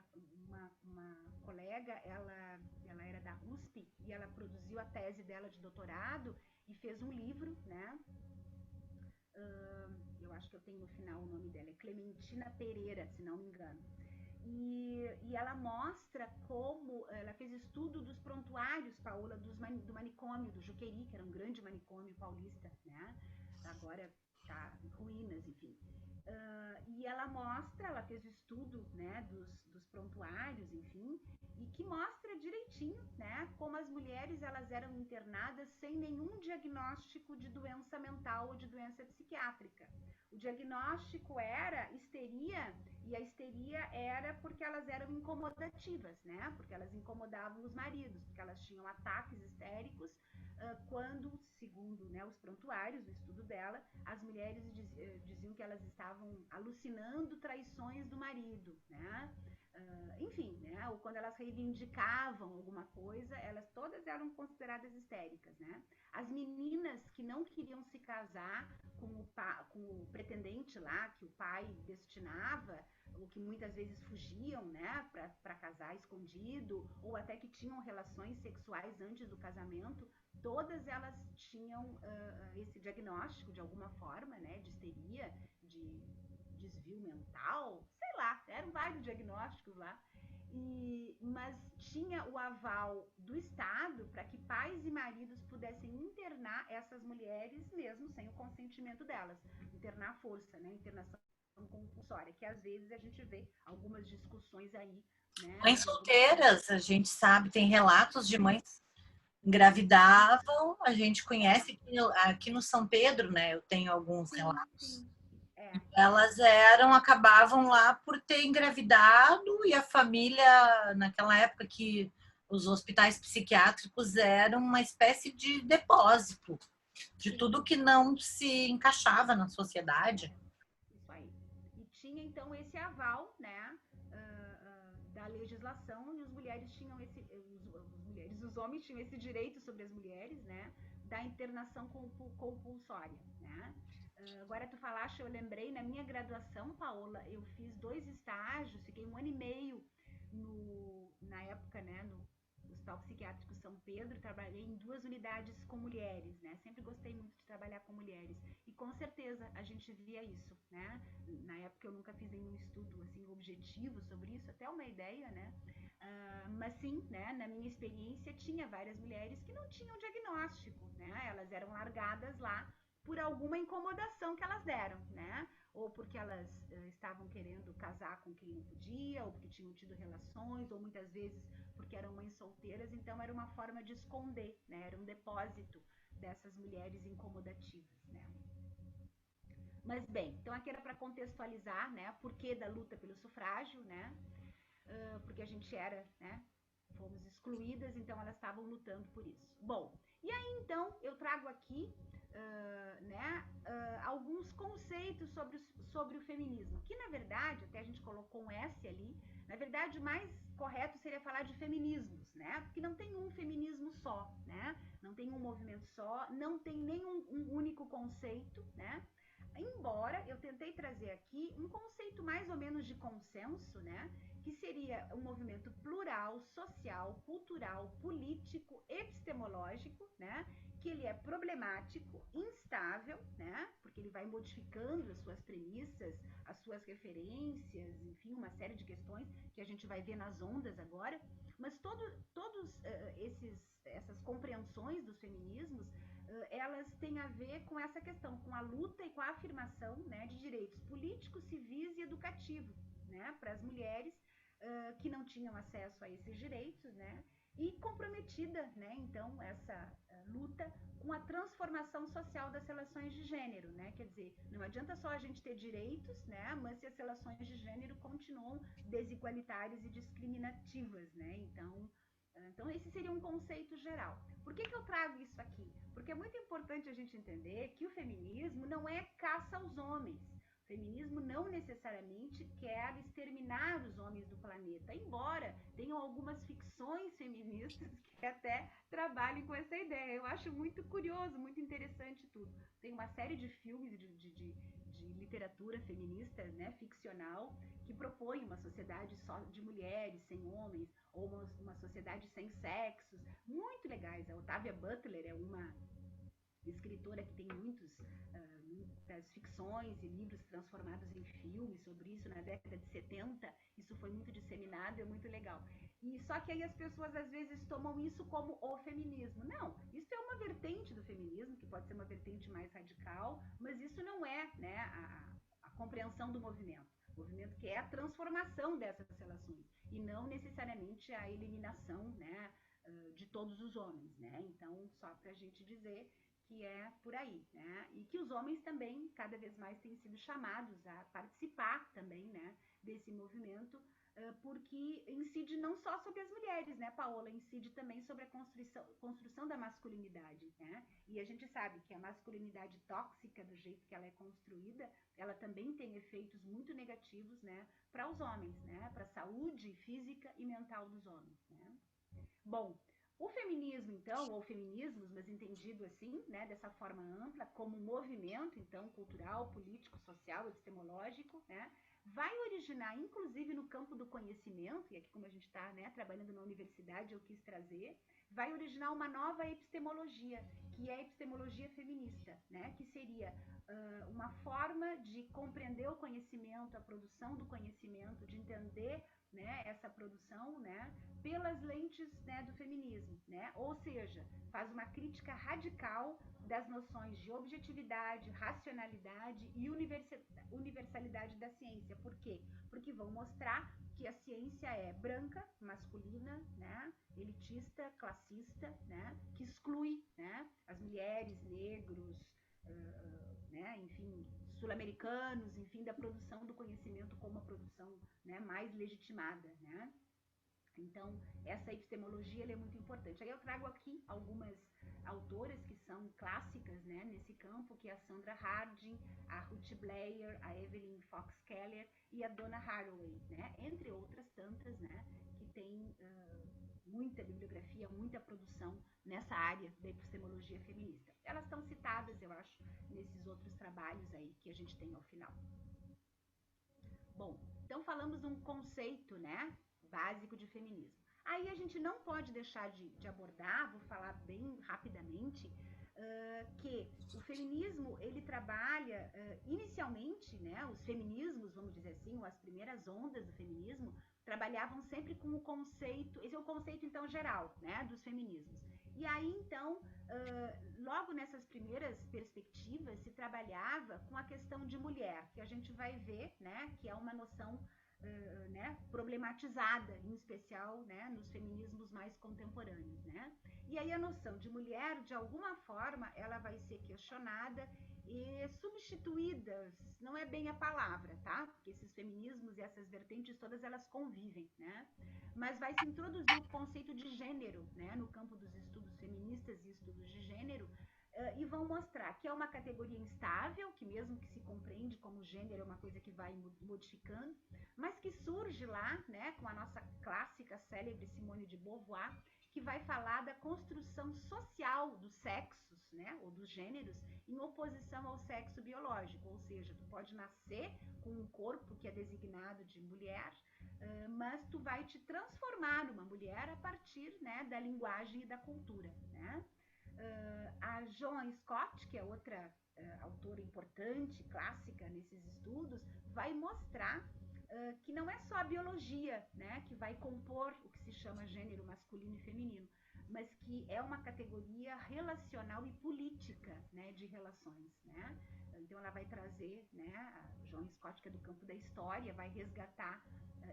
colega, ela era da USP e ela produziu a tese dela de doutorado e fez um livro, né? Eu acho que eu tenho no final o nome dela, é Clementina Pereira, se não me engano. E ela mostra como ela fez estudo dos prontuários, Paola, do manicômio do Juqueri, que era um grande manicômio paulista, né? Agora está em ruínas, enfim. E ela mostra, ela fez o estudo, né, dos prontuários, enfim, e que mostra direitinho, né, como as mulheres elas eram internadas sem nenhum diagnóstico de doença mental ou de doença psiquiátrica. O diagnóstico era histeria, e a histeria era porque elas eram incomodativas, né? Porque elas incomodavam os maridos, porque elas tinham ataques histéricos quando, segundo, né, os prontuários, o estudo dela, as mulheres diziam que elas estavam alucinando traições do marido, né? Enfim, né? Ou quando elas reivindicavam alguma coisa, elas todas eram consideradas histéricas, né? As meninas que não queriam se casar com o pretendente lá que o pai destinava, ou que muitas vezes fugiam, né, para casar escondido, ou até que tinham relações sexuais antes do casamento, todas elas tinham esse diagnóstico de alguma forma, né, de histeria, de desvio mental, sei lá, eram vários diagnósticos lá. Mas tinha o aval do Estado para que pais e maridos pudessem internar essas mulheres mesmo sem o consentimento delas, internar à força, né, internação compulsória, que às vezes a gente vê algumas discussões aí, né, Mães de algumas famílias. solteiras, a gente sabe, tem relatos de mães engravidavam, a gente conhece aqui no São Pedro, né? Eu tenho alguns Sim, relatos. sim. É. Elas acabavam lá por ter engravidado e a família, naquela época que os hospitais psiquiátricos eram uma espécie de depósito de Sim. tudo que não se encaixava na sociedade. Isso aí. E tinha então esse aval, né, da legislação, e os mulheres tinham os homens tinham esse direito sobre as mulheres, né, da internação compulsória, né. Agora tu falaste, eu lembrei, na minha graduação, Paola, eu fiz 2 estágios, fiquei 1 ano e meio na época, né, no Hospital Psiquiátrico São Pedro, trabalhei em 2 unidades com mulheres, né? Sempre gostei muito de trabalhar com mulheres. E com certeza a gente via isso, né? Na época eu nunca fiz nenhum estudo assim objetivo sobre isso, até uma ideia, né? Mas sim, né, na minha experiência tinha várias mulheres que não tinham diagnóstico, né? Elas eram largadas lá por alguma incomodação que elas deram, né? Ou porque elas estavam querendo casar com quem não podia, ou porque tinham tido relações, ou muitas vezes porque eram mães solteiras, então era uma forma de esconder, né? Era um depósito dessas mulheres incomodativas, né? Mas bem, então aqui era para contextualizar, né, por que da luta pelo sufrágio, né? Porque a gente era, né, fomos excluídas, então elas estavam lutando por isso. Bom, e aí então eu trago aqui, alguns conceitos sobre o feminismo, que na verdade, até a gente colocou um S ali, na verdade o mais correto seria falar de feminismos, né? Porque não tem um feminismo só, né? Não tem um movimento só, não tem nenhum um único conceito, né? Embora eu tentei trazer aqui um conceito mais ou menos de consenso, né? Que seria um movimento plural, social, cultural, político, epistemológico, né? Que ele é problemático, instável, né? Porque ele vai modificando as suas premissas, as suas referências, enfim, uma série de questões que a gente vai ver nas ondas agora. Mas todos essas compreensões dos feminismos, elas têm a ver com essa questão, com a luta e com a afirmação, né, de direitos políticos, civis e educativos, né, para as mulheres que não tinham acesso a esses direitos, né? E comprometida, né? Então, essa luta com a transformação social das relações de gênero, né? Quer dizer, não adianta só a gente ter direitos, né? Mas se as relações de gênero continuam desigualitárias e discriminativas, né? Então, esse seria um conceito geral. Por que eu trago isso aqui? Porque é muito importante a gente entender que o feminismo não é caça aos homens. O feminismo não necessariamente quer exterminar os homens do planeta, embora tenham algumas ficções feministas que até trabalhem com essa ideia. Eu acho muito curioso, muito interessante tudo. Tem uma série de filmes de literatura feminista, né, ficcional, que propõe uma sociedade só de mulheres, sem homens, ou uma sociedade sem sexos, muito legais. A Octavia Butler é uma escritora que tem muitas ficções e livros transformados em filmes sobre isso na década de 70. Isso foi muito disseminado, é muito legal. E só que aí as pessoas às vezes tomam isso como o feminismo. Não, isso é uma vertente do feminismo, que pode ser uma vertente mais radical, mas isso não é, né, a compreensão do movimento. O movimento que é a transformação dessas relações e não necessariamente a eliminação, né, de todos os homens, né? Então, só para a gente dizer que é por aí, né? E que os homens também cada vez mais têm sido chamados a participar também, né, desse movimento, porque incide não só sobre as mulheres, né, Paola, incide também sobre a construção da masculinidade, né? E a gente sabe que a masculinidade tóxica, do jeito que ela é construída, ela também tem efeitos muito negativos, né, para os homens, né, para a saúde física e mental dos homens, né? Bom, o feminismo, então, ou feminismos, mas entendido assim, né, dessa forma ampla, como um movimento, então, cultural, político, social, epistemológico, né, vai originar, inclusive no campo do conhecimento, e aqui como a gente está, né, trabalhando na universidade, eu quis trazer, vai originar uma nova epistemologia, que é a epistemologia feminista, né, que seria uma forma de compreender o conhecimento, a produção do conhecimento, de entender, né, essa produção, né, pelas lentes, né, do feminismo, né? Ou seja, faz uma crítica radical das noções de objetividade, racionalidade e universalidade da ciência. Por quê? Porque vão mostrar que a ciência é branca, masculina, né, elitista, classista, né, que exclui, né, as mulheres, negros, né, enfim, sul-americanos, enfim, da produção do conhecimento como uma produção, né, mais legitimada, né? Então, essa epistemologia é muito importante. Aí eu trago aqui algumas autoras que são clássicas, né, nesse campo, que é a Sandra Harding, a Ruth Blair, a Evelyn Fox Keller e a Donna Haraway, né, entre outras tantas, né, que tem muita bibliografia, muita produção nessa área da epistemologia feminista. Elas estão citadas, eu acho, nesses outros trabalhos aí que a gente tem ao final. Bom, então falamos de um conceito, né, básico de feminismo. Aí a gente não pode deixar de abordar, vou falar bem rapidamente, que o feminismo ele trabalha inicialmente, né, os feminismos, vamos dizer assim, ou as primeiras ondas do feminismo trabalhavam sempre com o conceito, esse é o conceito então geral, né, dos feminismos. E aí então, logo nessas primeiras perspectivas se trabalhava com a questão de mulher, que a gente vai ver, né, que é uma noção né, problematizada, em especial, né, nos feminismos mais contemporâneos, né? E aí a noção de mulher, de alguma forma, ela vai ser questionada e substituída, não é bem a palavra, tá? Porque esses feminismos e essas vertentes todas elas convivem, né? Mas vai se introduzir o conceito de gênero, né, no campo dos estudos feministas e estudos de gênero, e vão mostrar que é uma categoria instável, que mesmo que se compreende como gênero é uma coisa que vai modificando, mas que surge lá, né, com a nossa clássica célebre Simone de Beauvoir, que vai falar da construção social dos sexos, né, ou dos gêneros, em oposição ao sexo biológico, ou seja, tu pode nascer com um corpo que é designado de mulher, mas tu vai te transformar numa mulher a partir, né, da linguagem e da cultura, né? A Joan Scott, que é outra autora importante, clássica nesses estudos, vai mostrar que não é só a biologia, né, que vai compor o que se chama gênero masculino e feminino, mas que é uma categoria relacional e política, né, de relações, né? Então ela vai trazer, né, a Joan Scott, que é do campo da história, vai resgatar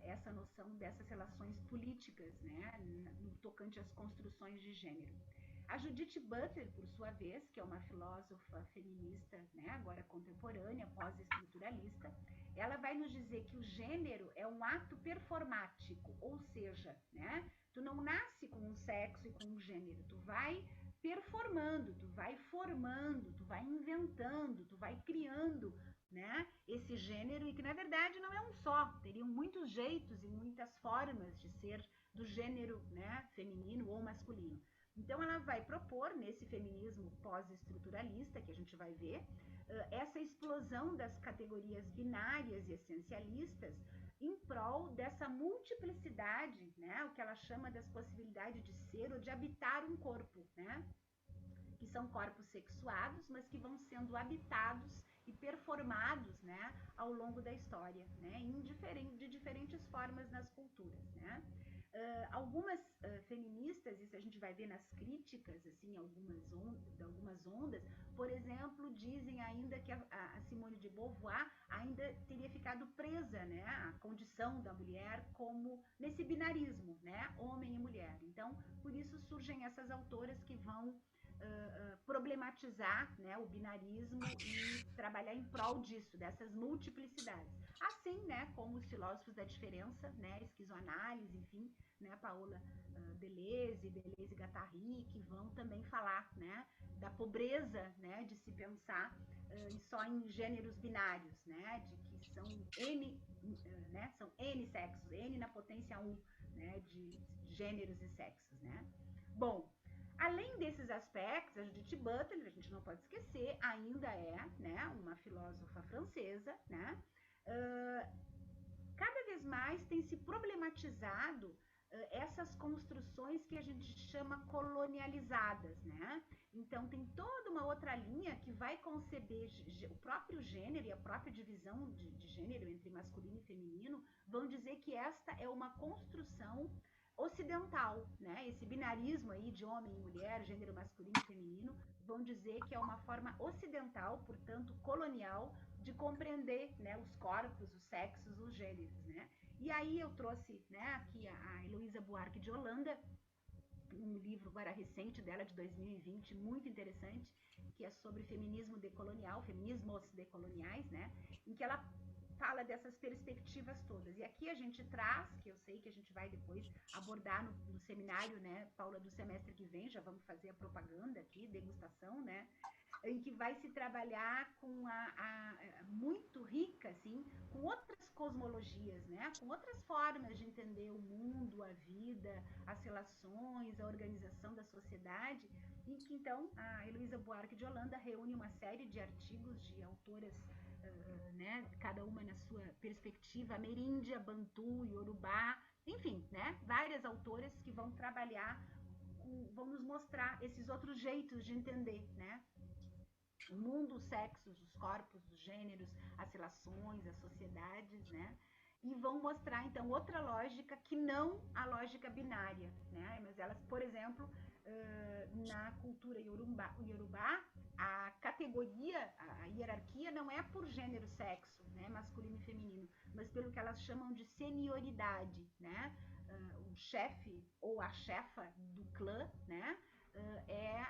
essa noção dessas relações políticas, né, no tocante às construções de gênero. A Judith Butler, por sua vez, que é uma filósofa feminista, né, agora contemporânea, pós-estruturalista, ela vai nos dizer que o gênero é um ato performático, ou seja, né, tu não nasce com um sexo e com um gênero, tu vai performando, tu vai formando, tu vai inventando, tu vai criando, né, esse gênero, e que na verdade não é um só, teriam muitos jeitos e muitas formas de ser do gênero, né, feminino ou masculino. Então ela vai propor nesse feminismo pós-estruturalista, que a gente vai ver, essa explosão das categorias binárias e essencialistas em prol dessa multiplicidade, né, o que ela chama das possibilidades de ser ou de habitar um corpo, né, que são corpos sexuados, mas que vão sendo habitados e performados, né, ao longo da história, né, de diferentes formas nas culturas, né. Algumas feministas, isso a gente vai ver nas críticas, assim, algumas ondas, por exemplo, dizem ainda que a Simone de Beauvoir ainda teria ficado presa, né, à condição da mulher como nesse binarismo, né, homem e mulher. Então, por isso surgem essas autoras que vão problematizar, né, o binarismo e trabalhar em prol disso, dessas multiplicidades. Assim, né, como os filósofos da diferença, né, esquizoanálise, enfim, né, Paola Deleuze e Guattari, que vão também falar, né, da pobreza, né, de se pensar só em gêneros binários, né, de que são N sexos, N na potência 1, né, de gêneros e sexos, né. Bom, além desses aspectos, a Judith Butler, a gente não pode esquecer, ainda é, né, uma filósofa francesa, né, cada vez mais tem se problematizado essas construções que a gente chama colonializadas, né? Então tem toda uma outra linha que vai conceber o próprio gênero e a própria divisão de gênero entre masculino e feminino, vão dizer que esta é uma construção ocidental, né? Esse binarismo aí de homem e mulher, gênero masculino e feminino, vão dizer que é uma forma ocidental, portanto colonial, de compreender, né, os corpos, os sexos, os gêneros, né? E aí eu trouxe, né, aqui a Heloísa Buarque de Holanda, um livro agora recente dela, de 2020, muito interessante, que é sobre feminismo decolonial, feminismos decoloniais, né? Em que ela fala dessas perspectivas todas. E aqui a gente traz, que eu sei que a gente vai depois abordar no seminário, né, Paula, do semestre que vem, já vamos fazer a propaganda aqui, degustação, né? Em que vai se trabalhar com muito rica, assim, com outras cosmologias, né? Com outras formas de entender o mundo, a vida, as relações, a organização da sociedade, e que então a Heloísa Buarque de Holanda reúne uma série de artigos de autoras, né? Cada uma na sua perspectiva, ameríndia, bantu, iorubá, enfim, né? Várias autoras que vão trabalhar, vão nos mostrar esses outros jeitos de entender, né? O mundo, os sexos, os corpos, os gêneros, as relações, as sociedades, né? E vão mostrar, então, outra lógica que não a lógica binária, né? Mas elas, por exemplo, na cultura iorubá, a categoria, a hierarquia não é por gênero, sexo, né? Masculino e feminino, mas pelo que elas chamam de senioridade, né? O chefe ou a chefa do clã, né? É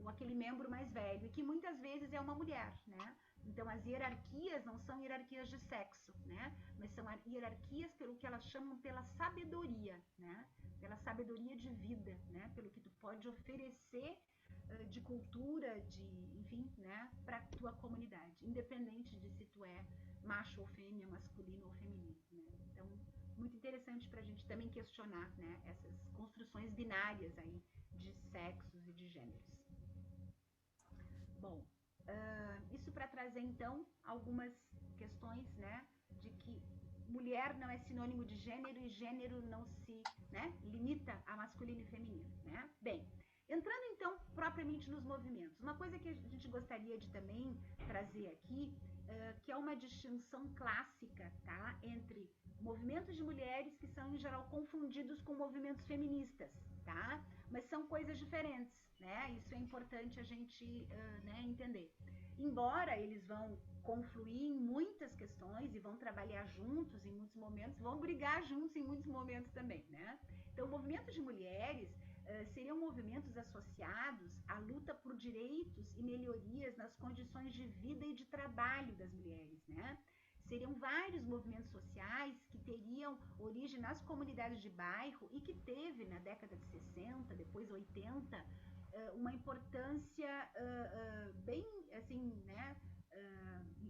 aquele membro mais velho, e que muitas vezes é uma mulher, né? Então as hierarquias não são hierarquias de sexo, né? Mas são hierarquias pelo que elas chamam pela sabedoria, né? Pela sabedoria de vida, né? Pelo que tu pode oferecer de cultura, de, enfim, né? Para tua comunidade, independente de se tu é macho ou fêmea, masculino ou feminino, né? Então, muito interessante para a gente também questionar, né? Essas construções binárias aí de sexos e de gêneros. Bom, isso para trazer então algumas questões, né, de que mulher não é sinônimo de gênero e gênero não se, né, limita a masculino e feminino, né? Bem, entrando então propriamente nos movimentos, uma coisa que a gente gostaria de também trazer aqui, que é uma distinção clássica, tá, entre movimentos de mulheres que são em geral confundidos com movimentos feministas, tá? Mas são coisas diferentes, né? Isso é importante a gente né, entender. Embora eles vão confluir em muitas questões e vão trabalhar juntos em muitos momentos, vão brigar juntos em muitos momentos também, né? Então, o movimento de mulheres seriam movimentos associados à luta por direitos e melhorias nas condições de vida e de trabalho das mulheres, né? Seriam vários movimentos sociais que teriam origem nas comunidades de bairro e que teve na década de 60, depois 80, uma importância bem assim, né,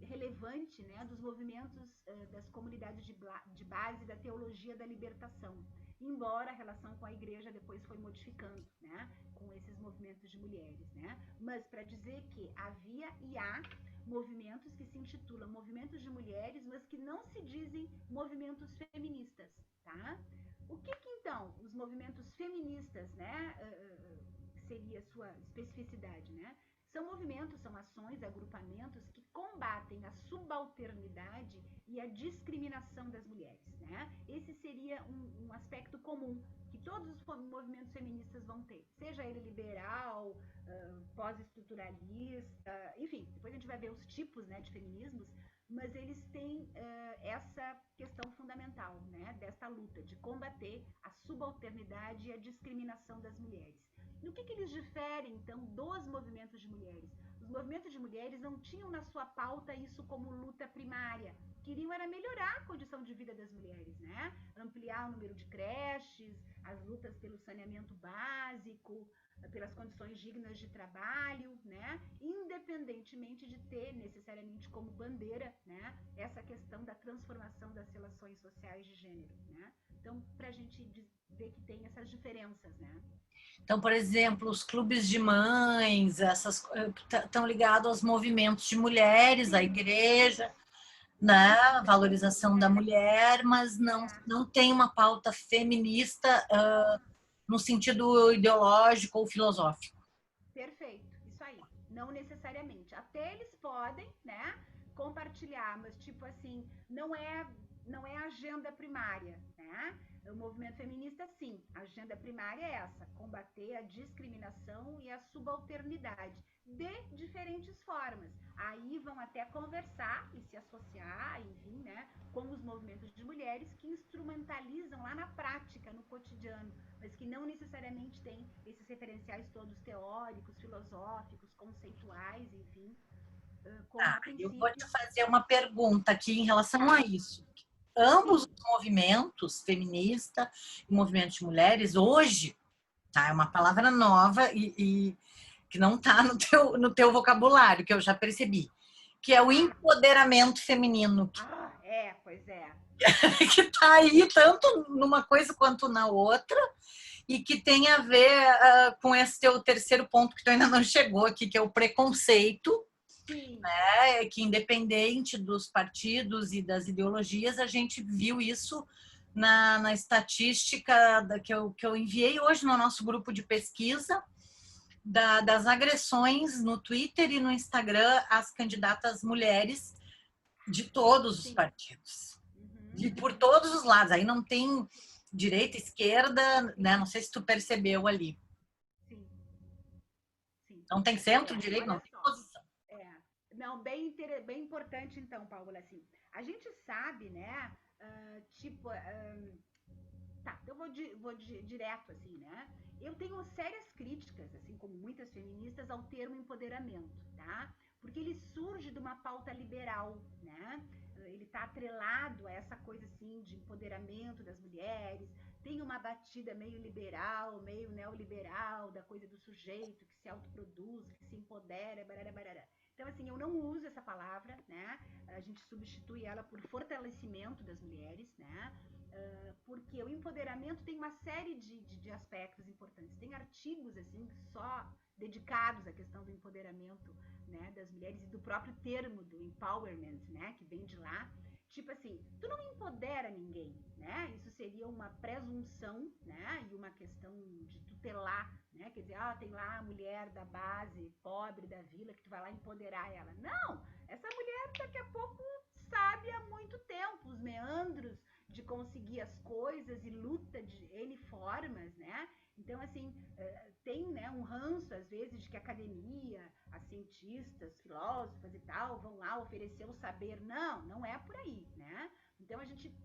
relevante, né, dos movimentos das comunidades de base da teologia da libertação, embora a relação com a igreja depois foi modificando, né, com esses movimentos de mulheres, né, mas para dizer que havia e há movimentos que se intitulam movimentos de mulheres, mas que não se dizem movimentos feministas, tá? O que então os movimentos feministas, né, seria a sua especificidade, né? São movimentos, são ações, agrupamentos que combatem a subalternidade e a discriminação das mulheres, né? Esse seria um aspecto comum que todos os movimentos feministas vão ter, seja ele liberal, pós-estruturalista, enfim, depois a gente vai ver os tipos, né, de feminismos, mas eles têm essa questão fundamental, né, desta luta de combater a subalternidade e a discriminação das mulheres. No que eles diferem, então, dos movimentos de mulheres? Os movimentos de mulheres não tinham na sua pauta isso como luta primária. Queriam era melhorar a condição de vida das mulheres, né? Ampliar o número de creches, as lutas pelo saneamento básico, pelas condições dignas de trabalho, né? Independentemente de ter necessariamente como bandeira, né, essa questão da transformação das relações sociais de gênero, né? Então, para a gente ver que tem essas diferenças, né? Então, por exemplo, os clubes de mães, essas estão ligados aos movimentos de mulheres, à igreja, né, valorização da mulher, mas não tem uma pauta feminista no sentido ideológico ou filosófico. Perfeito, isso aí. Não necessariamente. Até eles podem, né, compartilhar, mas tipo assim, não é a agenda primária, né? O movimento feminista, sim, a agenda primária é essa, combater a discriminação e a subalternidade de diferentes formas. Aí vão até conversar e se associar, enfim, né, com os movimentos de mulheres que instrumentalizam lá na prática, no cotidiano, mas que não necessariamente têm esses referenciais todos teóricos, filosóficos, conceituais, enfim, como Tá, a eu vou te princípio. fazer uma pergunta aqui em relação a Tá, isso. Ambos sim, os movimentos, feminista e movimento de mulheres, hoje, tá, é uma palavra nova e que não está no teu vocabulário, que eu já percebi, que é o tá. empoderamento feminino, Ah, é, pois é. que está aí tanto numa coisa quanto na outra, e que tem a ver com esse teu terceiro ponto que tu ainda não chegou aqui, que é o preconceito, Sim, né? Que independente dos partidos e das ideologias, a gente viu isso na estatística que eu enviei hoje no nosso grupo de pesquisa, das agressões no Twitter e no Instagram às candidatas mulheres de todos os sim. partidos. Uhum, E por uhum. todos os lados. Aí não tem direita, esquerda, né? Não sei se tu percebeu ali. Sim, sim. Não tem centro, É, direita, não olha tem só. posição. É. Não, bem importante então, Paula, assim. A gente sabe, né? Tipo, tá, então direto, assim, né? Eu tenho sérias críticas, assim como muitas feministas, ao termo empoderamento, tá? Porque ele surge de uma pauta liberal, né? Ele está atrelado a essa coisa, assim, de empoderamento das mulheres, tem uma batida meio liberal, meio neoliberal, da coisa do sujeito que se autoproduz, que se empodera, barará, barará. Então, assim, eu não uso essa palavra, né? A gente substitui ela por fortalecimento das mulheres, né? Porque o empoderamento tem uma série de aspectos importantes. Tem artigos assim só dedicados à questão do empoderamento, né, das mulheres e do próprio termo do empowerment, né, que vem de lá. Tipo assim, tu não empodera ninguém, né? Isso seria uma presunção, né? E uma questão de tutelar, né? Quer dizer, tem lá a mulher da base, pobre da vila, que tu vai lá empoderar ela. Não! Essa mulher daqui a pouco sabe há muito tempo os meandros de conseguir as coisas e luta de N formas, né? Então, assim, tem, né, um ranço, às vezes, de que a academia, as cientistas, filósofas e tal, vão lá oferecer o saber. Não, não é por aí, né? Então,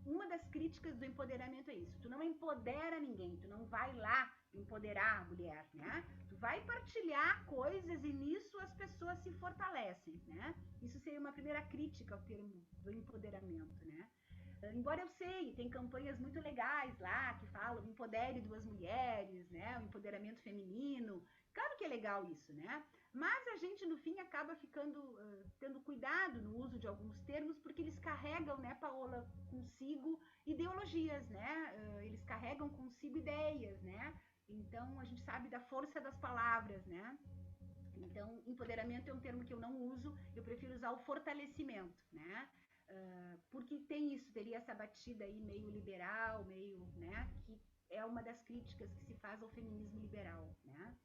uma das críticas do empoderamento é isso. Tu não empodera ninguém, tu não vai lá empoderar a mulher, né? Tu vai partilhar coisas e nisso as pessoas se fortalecem, né? Isso seria uma primeira crítica ao termo do empoderamento, né? Embora eu sei, tem campanhas muito legais lá que falam empodere duas mulheres, né? O empoderamento feminino. Claro que é legal isso, né? Mas a gente, no fim, acaba ficando tendo cuidado no uso de alguns termos, porque eles carregam, né, Paola, consigo ideologias, né? Eles carregam consigo ideias, né? Então, a gente sabe da força das palavras, né? Então, empoderamento é um termo que eu não uso, eu prefiro usar o fortalecimento, né? Porque tem isso, teria essa batida aí meio liberal, meio, né? Que é uma das críticas que se faz ao feminismo liberal, né?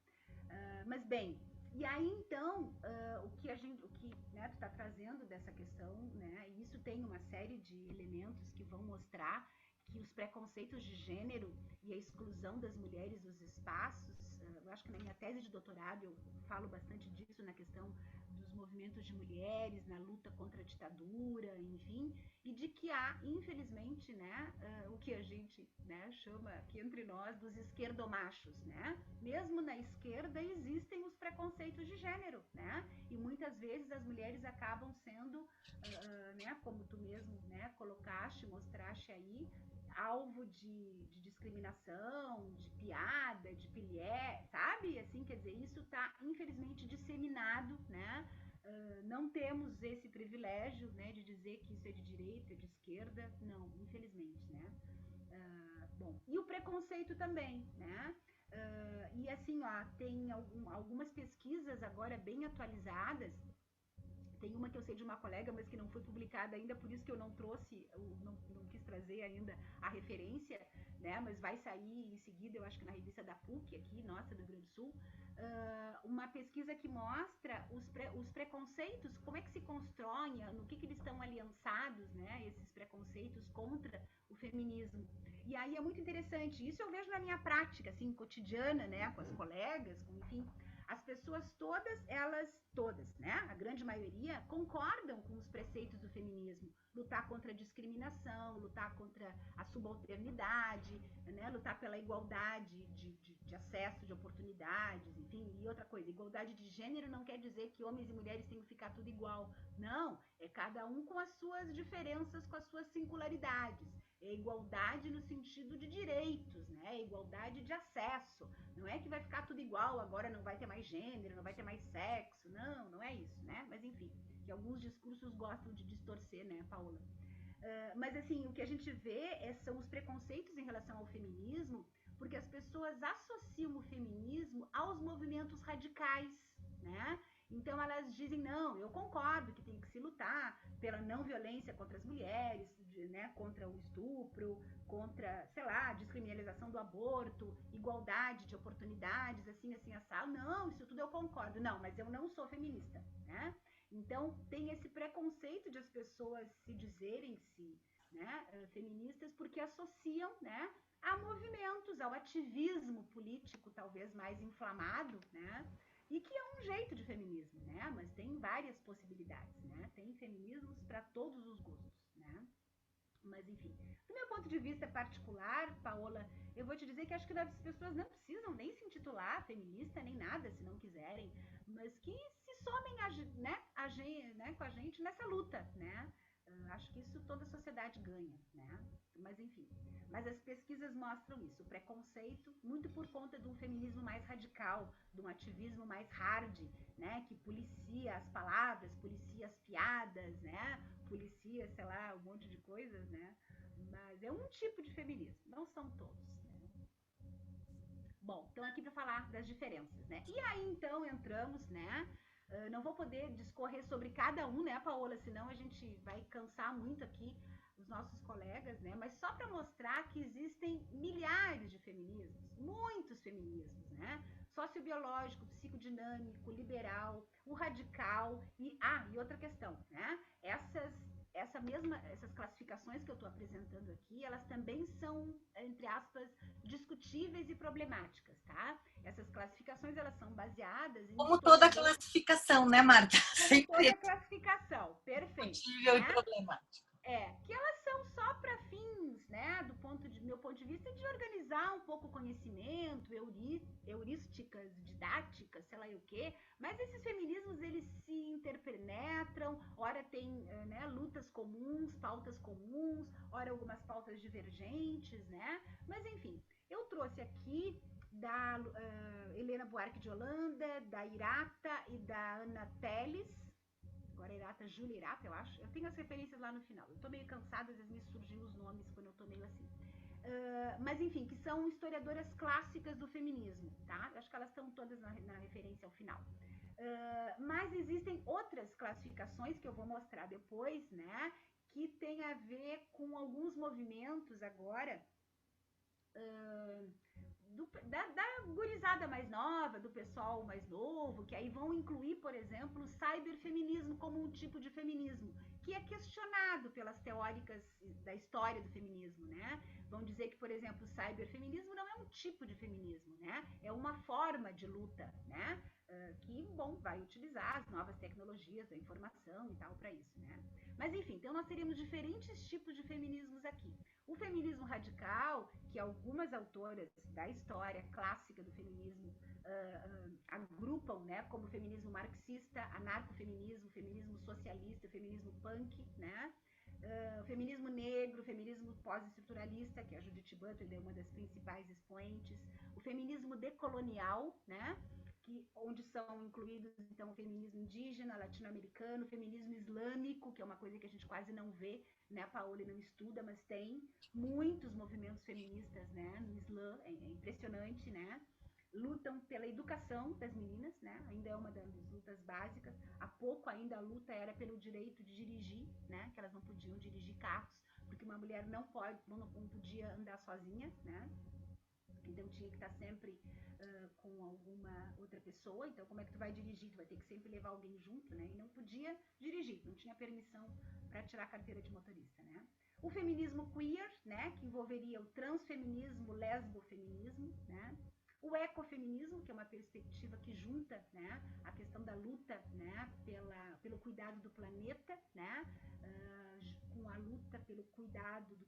Mas bem, e aí então, o que né, tu está trazendo dessa questão, né? E isso tem uma série de elementos que vão mostrar que os preconceitos de gênero e a exclusão das mulheres dos espaços, eu acho que na minha tese de doutorado eu falo bastante disso na questão dos movimentos de mulheres, na luta contra a ditadura, enfim, e de que há, infelizmente, né, o que a gente, né, chama aqui entre nós dos esquerdomachos, né? Mesmo na esquerda existem os preconceitos de gênero, né? E muitas vezes as mulheres acabam sendo, né, como tu mesmo, né, colocaste, mostraste aí, alvo de discriminação, de piada, de pilhé, sabe? Assim, quer dizer, isso está infelizmente disseminado, né? Não temos esse privilégio, né, de dizer que isso é de direita, de esquerda, não, infelizmente, né? Bom, e o preconceito também, né? E assim, ó, tem algumas pesquisas agora bem atualizadas. Tem uma que eu sei de uma colega, mas que não foi publicada ainda, por isso que eu não trouxe, não quis trazer ainda a referência, né? Mas vai sair em seguida, eu acho que na revista da PUC, aqui, nossa, do Rio Grande do Sul, uma pesquisa que mostra os preconceitos, como é que se constroem, no que eles estão aliançados, né? Esses preconceitos contra o feminismo. E aí é muito interessante. Isso eu vejo na minha prática, assim, cotidiana, né? Com as colegas, com, enfim. as pessoas todas, né? A grande maioria concordam com os preceitos do feminismo. Lutar contra a discriminação, lutar contra a subalternidade, né? Lutar pela igualdade de acesso, de oportunidades, enfim. E outra coisa, igualdade de gênero não quer dizer que homens e mulheres têm que ficar tudo igual. Não, é cada um com as suas diferenças, com as suas singularidades. É igualdade no sentido de direitos, né? É igualdade de acesso. Não é que vai ficar tudo igual, agora não vai ter mais gênero, não vai ter mais sexo. Não, não é isso, né? Mas enfim, que alguns discursos gostam de distorcer, né, Paola? Mas assim, o que a gente vê são os preconceitos em relação ao feminismo, porque as pessoas associam o feminismo aos movimentos radicais, né? Então elas dizem, não, eu concordo que tem que se lutar pela não violência contra as mulheres, né, contra o estupro, contra, sei lá, a descriminalização do aborto, igualdade de oportunidades, assim, assado. Não, isso tudo eu concordo. Não, mas eu não sou feminista, né? Então, tem esse preconceito de as pessoas se dizerem-se, né, feministas porque associam, né, a movimentos, ao ativismo político talvez mais inflamado, né, e que é um jeito de feminismo, né, mas tem várias possibilidades, né, tem feminismos para todos os gostos, né. Mas, enfim, do meu ponto de vista particular, Paola, eu vou te dizer que acho que as pessoas não precisam nem se intitular feminista, nem nada, se não quiserem, mas que se somem né, com a gente nessa luta, né? Acho que isso toda a sociedade ganha, né? Mas, enfim. Mas as pesquisas mostram isso, o preconceito, muito por conta de um feminismo mais radical, de um ativismo mais hard, né? Que policia as palavras, policia as piadas, né? Policia, sei lá, um monte de coisas, né? Mas é um tipo de feminismo, não são todos, né? Bom, então aqui para falar das diferenças, né? E aí então entramos, né? Não vou poder discorrer sobre cada um, né, Paola? Senão a gente vai cansar muito aqui os nossos colegas, né? Mas só para mostrar que existem milhares de feminismos, muitos feminismos, né? Sociobiológico, psicodinâmico, liberal, o radical e outra questão, né? Essas classificações que eu estou apresentando aqui, elas também são, entre aspas, discutíveis e problemáticas, tá? Essas classificações, elas são baseadas em Como toda classificação, né, Marta? Como toda classificação, perfeito. Discutível e Né? problemática. Que elas são só para fins, né, meu ponto de vista, de organizar um pouco o conhecimento, heurísticas, didáticas, sei lá o quê, mas esses feminismos, eles se interpenetram, ora tem, né, lutas comuns, pautas comuns, ora algumas pautas divergentes, né, mas enfim, eu trouxe aqui da Helena Buarque de Holanda, da Irata e da Ana Teles. Agora Irata, Júlia Irata, eu acho. Eu tenho as referências lá no final. Eu tô meio cansada, às vezes me surgem os nomes quando eu tô meio assim. Mas enfim, que são historiadoras clássicas do feminismo, tá? Eu acho que elas estão todas na referência ao final. Mas existem outras classificações que eu vou mostrar depois, né? Que tem a ver com alguns movimentos agora da gurizada mais nova, do pessoal mais novo, que aí vão incluir, por exemplo, o cyberfeminismo como um tipo de feminismo, que é questionado pelas teóricas da história do feminismo, né? Vão dizer que, por exemplo, o cyberfeminismo não é um tipo de feminismo, né? É uma forma de luta, né? Que, bom, vai utilizar as novas tecnologias da informação e tal para isso, né? Mas, enfim, então nós teríamos diferentes tipos de feminismos aqui. O feminismo radical, que algumas autoras da história clássica do feminismo agrupam, né, como feminismo marxista, anarcofeminismo, feminismo socialista, feminismo punk, né? O feminismo negro, o feminismo pós-estruturalista, que a Judith Butler é uma das principais expoentes, o feminismo decolonial, né? Onde são incluídos, então, o feminismo indígena, latino-americano, o feminismo islâmico, que é uma coisa que a gente quase não vê, né, a Paola não estuda, mas tem muitos movimentos feministas, né, no Islã, é impressionante, né, lutam pela educação das meninas, né, ainda é uma das lutas básicas, há pouco ainda a luta era pelo direito de dirigir, né, que elas não podiam dirigir carros, porque uma mulher não podia andar sozinha, né, então tinha que estar sempre com alguma outra pessoa, então como é que tu vai dirigir? Tu vai ter que sempre levar alguém junto, né? E não podia dirigir, não tinha permissão para tirar a carteira de motorista, né? O feminismo queer, né? Que envolveria o transfeminismo, o lesbofeminismo, né? O ecofeminismo, que é uma perspectiva que junta, né, a questão da luta, né, pelo cuidado do planeta, né, com a luta pelo cuidado do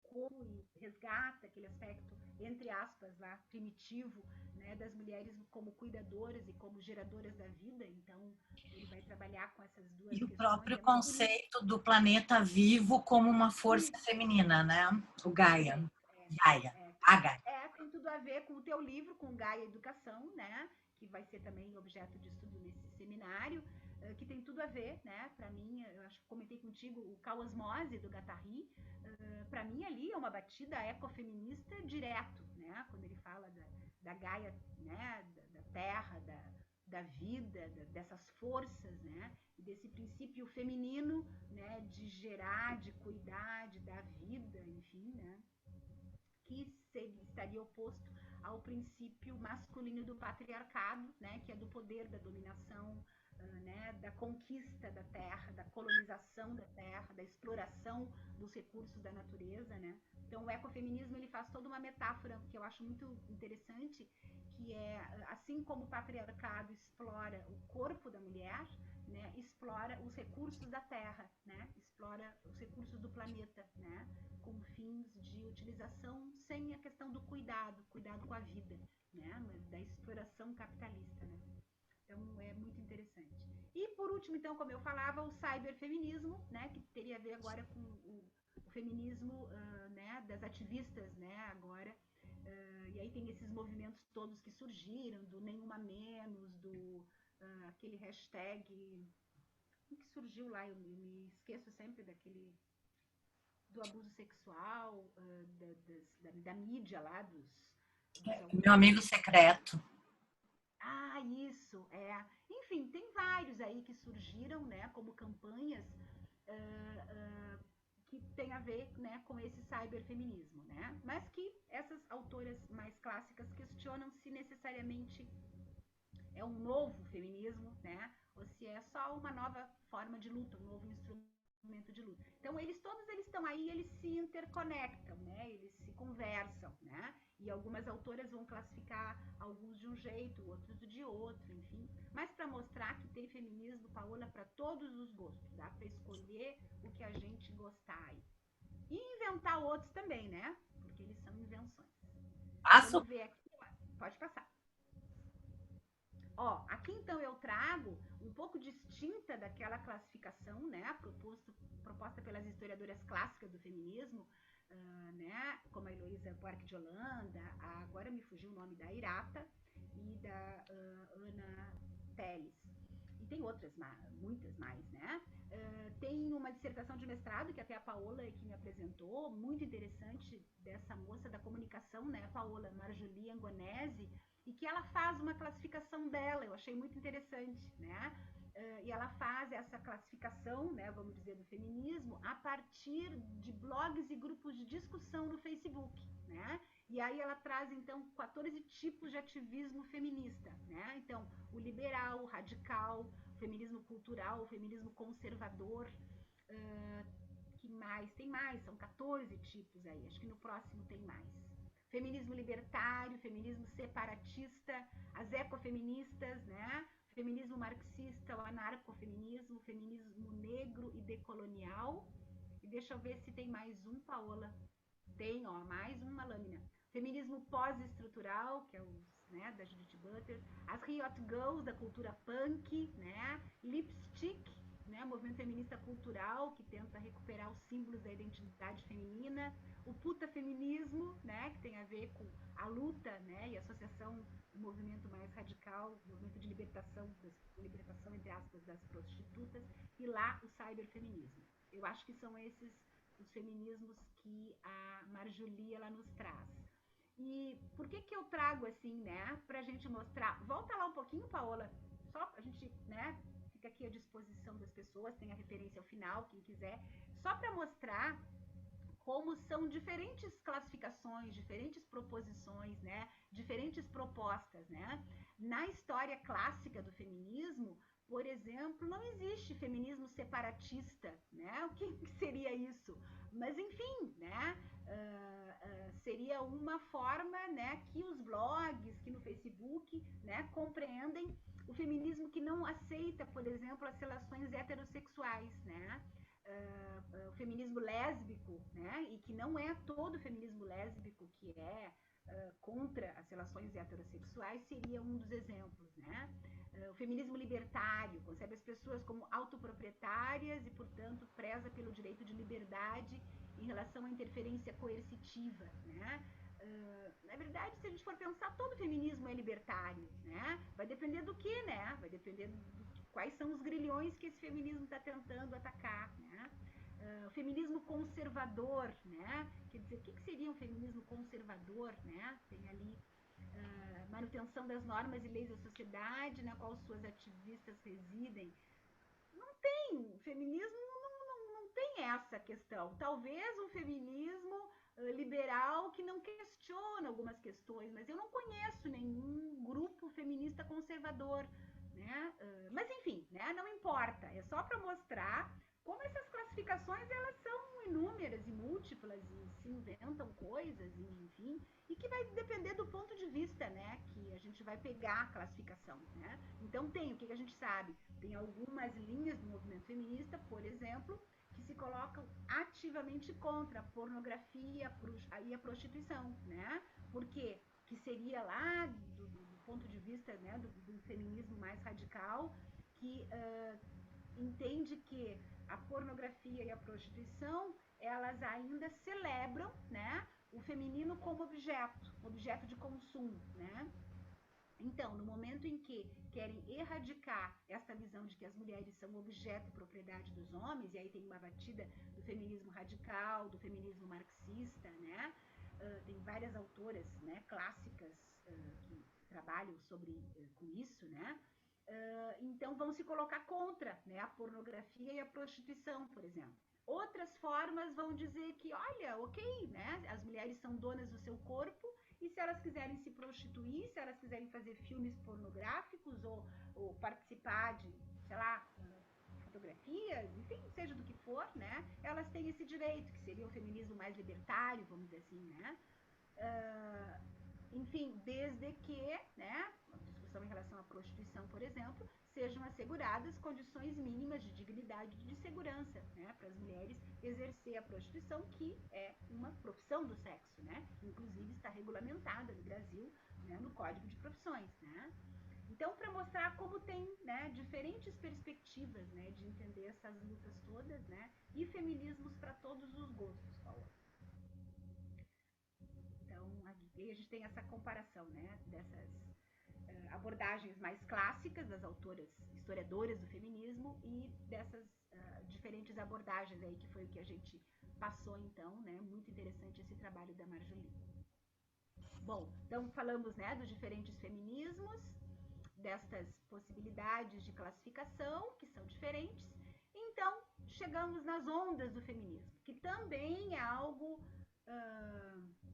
como e resgata aquele aspecto, entre aspas, lá, primitivo, né, das mulheres como cuidadoras e como geradoras da vida. Então, ele vai trabalhar com essas duas E o questões. próprio É muito bonito. conceito do planeta vivo como uma força Isso, feminina, né? O Gaia. perfeito. Gaia. É, A Gaia. tem tudo a ver com o teu livro, com Gaia Educação, né? Que vai ser também objeto de estudo nesse seminário, que tem tudo a ver, né? Para mim, eu acho que comentei contigo o Caosmose do Guattari. Para mim, ali é uma batida ecofeminista direto, né? Quando ele fala da Gaia, né? Da terra, da vida, dessas forças, né? E desse princípio feminino, né? De gerar, de cuidar, de dar vida, enfim, né? Que estaria oposto ao princípio masculino do patriarcado, né, que é do poder, da dominação, né, da conquista da terra, da colonização da terra, da exploração dos recursos da natureza, né? Então, o ecofeminismo ele faz toda uma metáfora que eu acho muito interessante, que é assim como o patriarcado explora o corpo da mulher, né, explora os recursos da terra, né, explora os recursos do planeta, né, com fins de utilização sem a questão do cuidado com a vida, né, mas da exploração capitalista, né. Então é muito interessante. E por último, então, como eu falava, o cyberfeminismo, né, que teria a ver agora com o feminismo, né, das ativistas, né, agora. E aí tem esses movimentos todos que surgiram, do nenhuma menos, do aquele hashtag que surgiu lá, eu me esqueço sempre daquele do abuso sexual, da mídia lá, dos Meu amigo autores. secreto. Isso, é. Enfim, tem vários aí que surgiram, né, como campanhas que tem a ver, né, com esse cyberfeminismo, né? Mas que essas autoras mais clássicas questionam se necessariamente é um novo feminismo, né? Ou se é só uma nova forma de luta, um novo instrumento de luta. Então todos eles estão aí, eles se interconectam, né? Eles se conversam, né? E algumas autoras vão classificar alguns de um jeito, outros de outro, enfim. Mas para mostrar que tem feminismo, Paola, para todos os gostos, dá para escolher o que a gente gostar aí. E inventar outros também, né? Porque eles são invenções. Passo? Vamos ver aqui, pode passar. Ó, aqui então eu trago um pouco distinta daquela classificação, né, proposta pelas historiadoras clássicas do feminismo, né, como a Heloísa Buarque de Holanda, agora me fugiu o nome da Irata e da Ana Teles. E tem outras, muitas mais, né? Tem uma dissertação de mestrado que até a Paola que me apresentou, muito interessante, dessa moça da comunicação, né, Paola Marjolie Angonese, e que ela faz uma classificação dela, eu achei muito interessante, né? E ela faz essa classificação, né, vamos dizer, do feminismo a partir de blogs e grupos de discussão no Facebook, né? E aí ela traz, então, 14 tipos de ativismo feminista, né? Então, o liberal, o radical, o feminismo cultural, o feminismo conservador, que mais? Tem mais, são 14 tipos aí, acho que no próximo tem mais. Feminismo libertário, feminismo separatista, as ecofeministas, né? Feminismo marxista, o anarcofeminismo, feminismo negro e decolonial. E deixa eu ver se tem mais um, Paola. Tem, ó, mais uma lâmina. Feminismo pós-estrutural, que é os, né, da Judith Butler. As Riot Girls, da cultura punk, né? Lipstick, né, movimento feminista cultural, que tenta recuperar os símbolos da identidade feminina. O putafeminismo, né, que tem a ver com a luta, né, e a associação do movimento mais radical, movimento de libertação, entre aspas, das prostitutas. E lá, o cyberfeminismo. Eu acho que são esses os feminismos que a Marjolie ela nos traz. E por que eu trago assim, né, pra gente mostrar? Volta lá um pouquinho, Paola, só a gente, né, fica aqui à disposição das pessoas, tem a referência ao final, quem quiser, só para mostrar como são diferentes classificações, diferentes proposições, né, diferentes propostas, né? Na história clássica do feminismo, por exemplo, não existe feminismo separatista, né? O que seria isso? Mas enfim, né? Seria uma forma, né, que os blogs, que no Facebook, né, compreendem o feminismo que não aceita, por exemplo, as relações heterossexuais, né? O feminismo lésbico, né? E que não é todo feminismo lésbico que é contra as relações heterossexuais, seria um dos exemplos, né? O feminismo libertário concebe as pessoas como autoproprietárias e, portanto, preza pelo direito de liberdade em relação à interferência coercitiva, né? Na verdade, se a gente for pensar, todo feminismo é libertário, né? Vai depender do que, né? Vai depender quais são os grilhões que esse feminismo está tentando atacar, né? O feminismo conservador, né? Quer dizer, o que seria um feminismo conservador, né? Tem ali manutenção das normas e leis da sociedade na qual suas ativistas residem. Não tem, feminismo não tem essa questão. Talvez um feminismo liberal que não questiona algumas questões, mas eu não conheço nenhum grupo feminista conservador, né? Mas enfim, né? Não importa. É só para mostrar como essas classificações elas são inúmeras e múltiplas e se inventam coisas, e, enfim, e que vai depender do ponto de vista, né, que a gente vai pegar a classificação, né? Então tem, o que a gente sabe? Tem algumas linhas do movimento feminista, por exemplo, que se colocam ativamente contra a pornografia e a prostituição, né? Por quê? Que seria lá do ponto de vista, né, do feminismo mais radical, que entende que a pornografia e a prostituição elas ainda celebram, né, o feminino como objeto de consumo, né? Então, no momento em que querem erradicar essa visão de que as mulheres são objeto e propriedade dos homens, e aí tem uma batida do feminismo radical, do feminismo marxista, né? Tem várias autoras, né, clássicas que trabalham com isso, né? Então vão se colocar contra, né, a pornografia e a prostituição, por exemplo. Outras formas vão dizer que, olha, ok, né, as mulheres são donas do seu corpo e se elas quiserem se prostituir, se elas quiserem fazer filmes pornográficos ou participar de, sei lá, fotografias, enfim, seja do que for, né, elas têm esse direito, que seria o feminismo mais libertário, vamos dizer assim, né? Enfim, desde que, né, a discussão em relação à prostituição, por exemplo, sejam asseguradas condições mínimas de dignidade e de segurança, né, para as mulheres exercer a prostituição, que é uma profissão do sexo, né, inclusive está regulamentada no Brasil, né, no Código de Profissões, né. Então, para mostrar como tem, né, diferentes perspectivas, né, de entender essas lutas todas, né, e feminismos para todos os gostos, Paola. Então, aí a gente tem essa comparação, né, dessas abordagens mais clássicas das autoras historiadoras do feminismo e dessas diferentes abordagens aí, que foi o que a gente passou então, né, muito interessante esse trabalho da Marjolie. Bom, então falamos, né, dos diferentes feminismos, destas possibilidades de classificação, que são diferentes. Então, chegamos nas ondas do feminismo, que também é algo,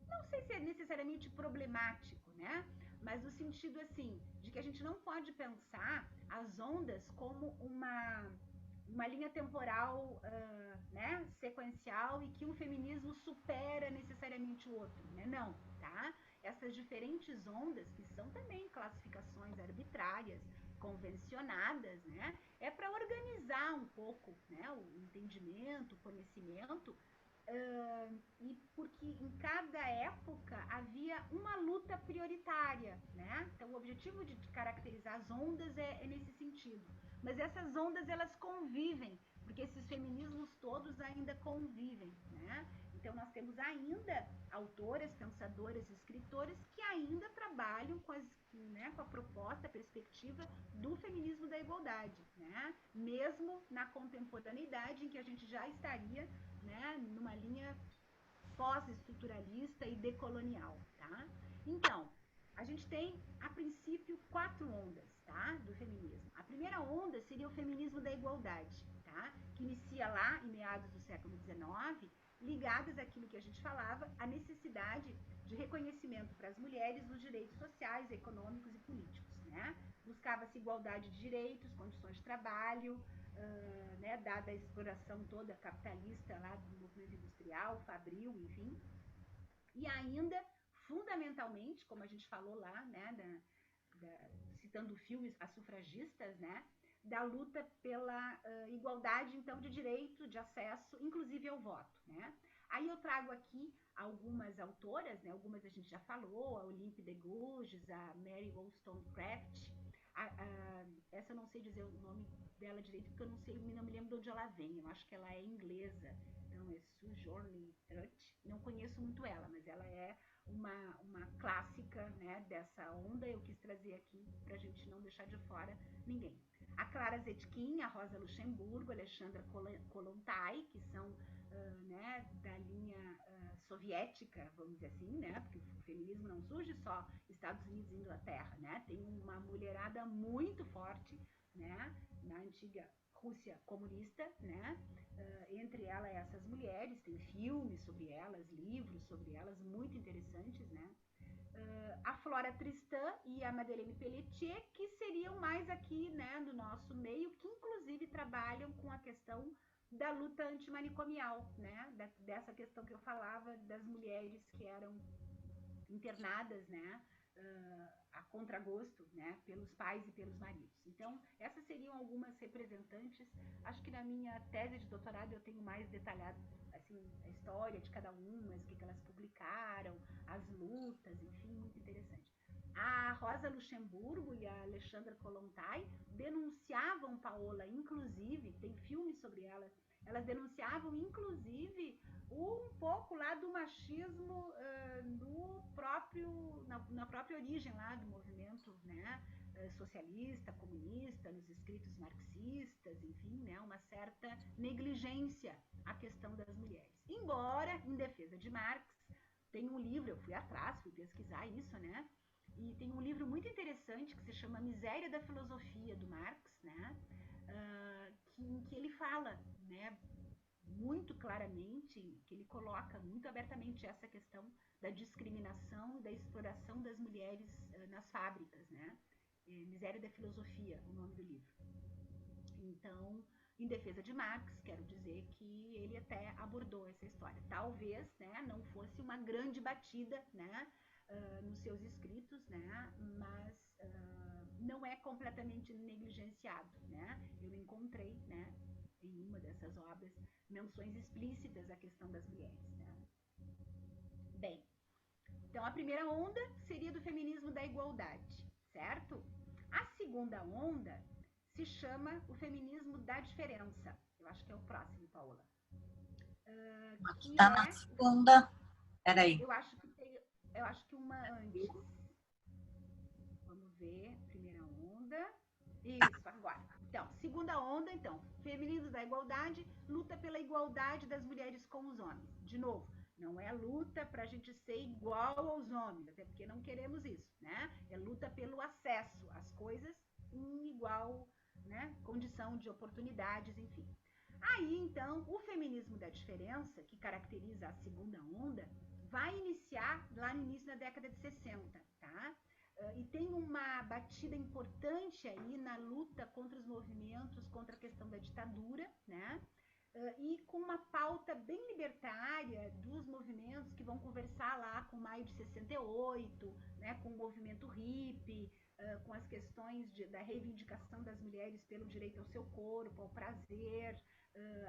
não sei se é necessariamente problemático, né? Mas no sentido assim, de que a gente não pode pensar as ondas como uma linha temporal, né, sequencial e que um feminismo supera necessariamente o outro, né? Não, tá? Essas diferentes ondas, que são também classificações arbitrárias, convencionadas, né? É para organizar um pouco, né, o entendimento, o conhecimento, e porque em cada época havia uma luta prioritária, né? Então o objetivo de caracterizar as ondas é nesse sentido. Mas essas ondas elas convivem, porque esses feminismos todos ainda convivem, né? Então nós temos ainda autoras, pensadoras, escritoras que ainda trabalham com a proposta, a perspectiva do feminismo da igualdade, né? Mesmo na contemporaneidade em que a gente já estaria, né, numa linha pós-estruturalista e decolonial, tá? Então, a gente tem, a princípio, 4 ondas, tá, do feminismo. A primeira onda seria o feminismo da igualdade, tá, que inicia lá em meados do século XIX, ligadas àquilo que a gente falava, a necessidade de reconhecimento para as mulheres dos direitos sociais, econômicos e políticos, né? Buscava-se igualdade de direitos, condições de trabalho, né, dada a exploração toda capitalista lá do movimento industrial, fabril, enfim, e ainda fundamentalmente, como a gente falou lá, né, citando o filme As Sufragistas, né, da luta pela igualdade, então, de direito, de acesso, inclusive ao voto, né. Aí eu trago aqui algumas autoras, né, algumas a gente já falou, a Olympe de Gouges, a Mary Wollstonecraft, essa eu não sei dizer o nome dela direito, porque eu não me lembro de onde ela vem, eu acho que ela é inglesa, então é Sojourner Truth, não conheço muito ela, mas ela é uma clássica, né, dessa onda, eu quis trazer aqui para a gente não deixar de fora ninguém. A Clara Zetkin, a Rosa Luxemburgo, a Alexandra Kollontai, que são né, da linha soviética, vamos dizer assim, né, porque o feminismo não surge só Estados Unidos e Inglaterra, né, tem uma mulherada muito forte, né, na antiga Rússia comunista, né, entre elas essas mulheres, tem filmes sobre elas, livros sobre elas, muito interessantes, né, a Flora Tristan e a Madeleine Pelletier, que seriam mais aqui, né, do nosso meio, que inclusive trabalham com a questão da luta antimanicomial, né, dessa questão que eu falava das mulheres que eram internadas, né, a contragosto, né, pelos pais e pelos maridos. Então, essas seriam algumas representantes. Acho que na minha tese de doutorado eu tenho mais detalhado assim a história de cada uma, o que elas publicaram, as lutas, enfim, muito interessante. A Rosa Luxemburgo e a Alexandra Kollontai denunciavam Paola, inclusive, tem filmes sobre elas, elas denunciavam, inclusive, um pouco lá do machismo na própria origem lá do movimento, né, socialista, comunista, nos escritos marxistas, enfim, né, uma certa negligência à questão das mulheres. Embora, em defesa de Marx, tem um livro, eu fui atrás, fui pesquisar isso, né, e tem um livro muito interessante que se chama Miséria da Filosofia, do Marx, né, em que ele fala, né, muito claramente, que ele coloca muito abertamente essa questão da discriminação e da exploração das mulheres nas fábricas, né? Miséria da Filosofia, o nome do livro. Então, em defesa de Marx, quero dizer que ele até abordou essa história. Talvez, né, não fosse uma grande batida, né, nos seus escritos, né, mas não é completamente negligenciado, né? Eu encontrei, né, em uma dessas obras, menções explícitas à questão das mulheres, né? Bem, então a primeira onda seria do feminismo da igualdade, certo? A segunda onda se chama o feminismo da diferença. Eu acho que é o próximo, Paola. Aqui Que tá na é, segunda. Peraí. eu acho que uma antes. Vamos ver, primeira onda. Isso, agora. Então, segunda onda, então, feminismo da igualdade, luta pela igualdade das mulheres com os homens. De novo, não é luta para a gente ser igual aos homens, até porque não queremos isso, né? É luta pelo acesso às coisas em igual, né, condição de oportunidades, enfim. Aí, então, o feminismo da diferença, que caracteriza a segunda onda, vai iniciar lá no início da década de 60, tá? E tem uma batida importante aí na luta contra os movimentos, contra a questão da ditadura, né? E com uma pauta bem libertária dos movimentos que vão conversar lá com maio de 68, né, com o movimento hippie, com as questões da reivindicação das mulheres pelo direito ao seu corpo, ao prazer,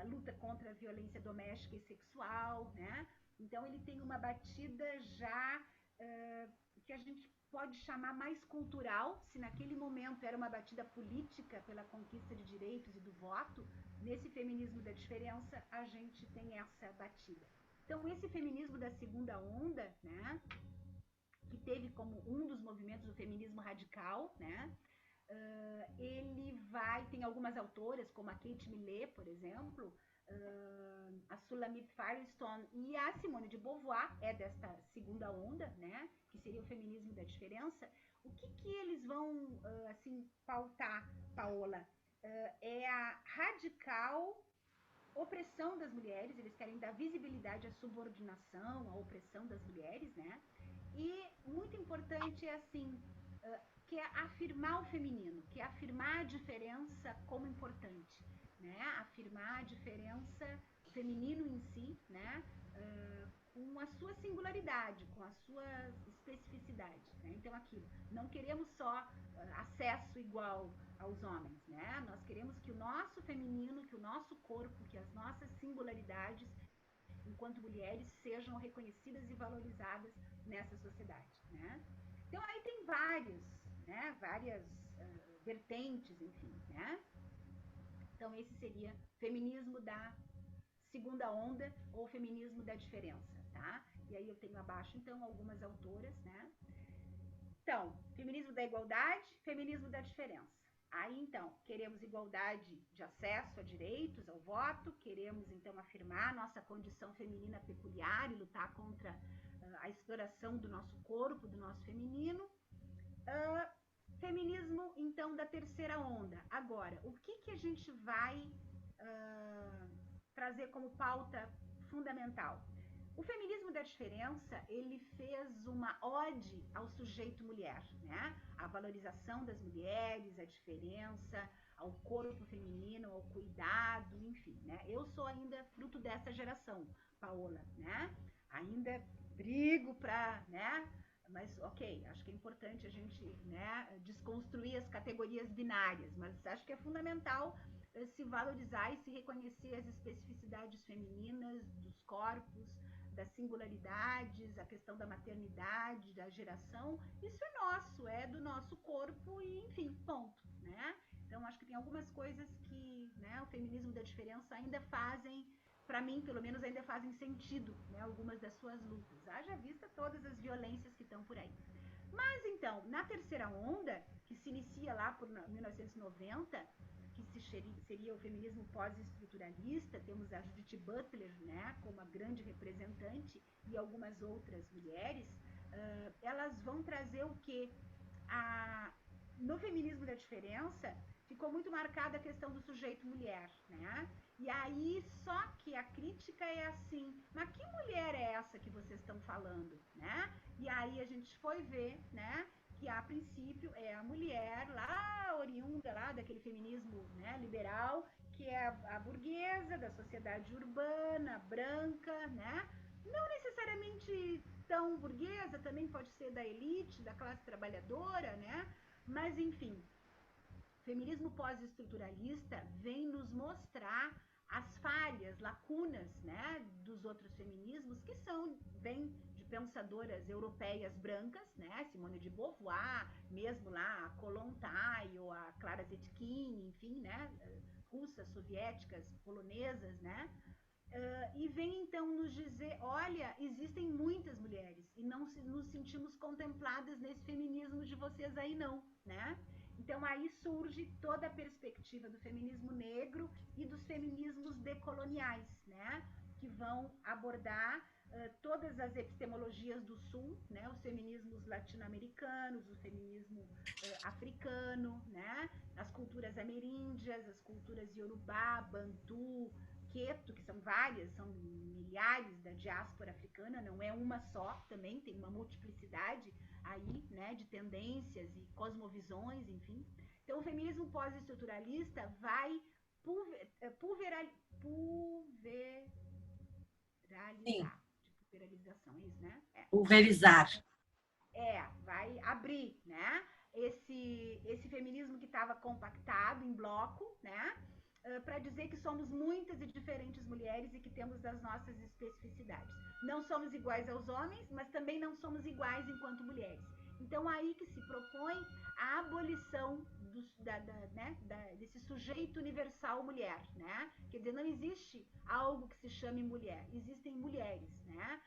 a luta contra a violência doméstica e sexual, né? Então ele tem uma batida já que a gente pode chamar mais cultural, se naquele momento era uma batida política pela conquista de direitos e do voto, nesse feminismo da diferença a gente tem essa batida. Então esse feminismo da segunda onda, né, que teve como um dos movimentos o feminismo radical, né, tem algumas autoras, como a Kate Millett, por exemplo, a Sulamit Firestone e a Simone de Beauvoir, é desta segunda onda, né, que seria o feminismo da diferença. O que eles vão, assim, pautar, Paola? É a radical opressão das mulheres, eles querem dar visibilidade à subordinação, à opressão das mulheres, né? E muito importante é assim, que é afirmar o feminino, que é afirmar a diferença como importante, né? Afirmar a diferença, o feminino em si, né? Com a sua singularidade, com as suas especificidade, né? Então, aquilo, não queremos só acesso igual aos homens, né? Nós queremos que o nosso feminino, que o nosso corpo, que as nossas singularidades, enquanto mulheres, sejam reconhecidas e valorizadas nessa sociedade, né? Então, aí tem várias vertentes, enfim, né? Então, esse seria feminismo da segunda onda ou feminismo da diferença, tá? E aí eu tenho abaixo, então, algumas autoras, né? Então, feminismo da igualdade, feminismo da diferença. Aí, então, queremos igualdade de acesso a direitos, ao voto, queremos, então, afirmar nossa condição feminina peculiar e lutar contra a exploração do nosso corpo, do nosso feminino. Feminismo, então, da terceira onda. Agora, o que a gente vai trazer como pauta fundamental? O feminismo da diferença, ele fez uma ode ao sujeito mulher, né? A valorização das mulheres, a diferença, ao corpo feminino, ao cuidado, enfim, né? Eu sou ainda fruto dessa geração, Paola, né? Ainda brigo para, né? Mas, ok, acho que é importante a gente, né, desconstruir as categorias binárias, mas acho que é fundamental se valorizar e se reconhecer as especificidades femininas dos corpos, das singularidades, a questão da maternidade, da geração. Isso é nosso, é do nosso corpo e, enfim, ponto, né? Então, acho que tem algumas coisas que, né, o feminismo da diferença ainda fazem, para mim, pelo menos, ainda fazem sentido, né, algumas das suas lutas. Haja vista todas as violências que estão por aí. Mas, então, na terceira onda, que se inicia lá por 1990, que seria o feminismo pós-estruturalista, temos a Judith Butler, né, como a grande representante, e algumas outras mulheres, elas vão trazer o quê? No feminismo da diferença, ficou muito marcada a questão do sujeito mulher, né? E aí, só que a crítica é assim, mas que mulher é essa que vocês estão falando, né? E aí a gente foi ver, né, que a princípio é a mulher lá oriunda lá daquele feminismo, né, liberal, que é a burguesa da sociedade urbana, branca, né? Não necessariamente tão burguesa, também pode ser da elite, da classe trabalhadora, né? Mas enfim, feminismo pós-estruturalista vem nos mostrar as falhas, lacunas, né, dos outros feminismos, que vêm de pensadoras europeias brancas, né, Simone de Beauvoir, mesmo lá a Kollontai ou a Clara Zetkin, enfim, né, russas, soviéticas, polonesas, né, e vem então nos dizer, olha, existem muitas mulheres e não nos sentimos contempladas nesse feminismo de vocês aí não, né? Então aí surge toda a perspectiva do feminismo negro e dos feminismos decoloniais, né? Que vão abordar todas as epistemologias do Sul, né? Os feminismos latino-americanos, o feminismo africano, né? As culturas ameríndias, as culturas iorubá, bantu, queto, que são várias, são milhares da diáspora africana, não é uma só, também tem uma multiplicidade aí, né, de tendências e cosmovisões, enfim. Então, o feminismo pós-estruturalista vai pulverizar, Sim, de pulverização, é isso, né? pulverizar. Vai abrir, né? Esse feminismo que estava compactado em bloco, né? Para dizer que somos muitas e diferentes mulheres e que temos as nossas especificidades. Não somos iguais aos homens, mas também não somos iguais enquanto mulheres. Então, aí que se propõe a abolição desse sujeito universal mulher, né? Quer dizer, não existe algo que se chame mulher, existem mulheres, né?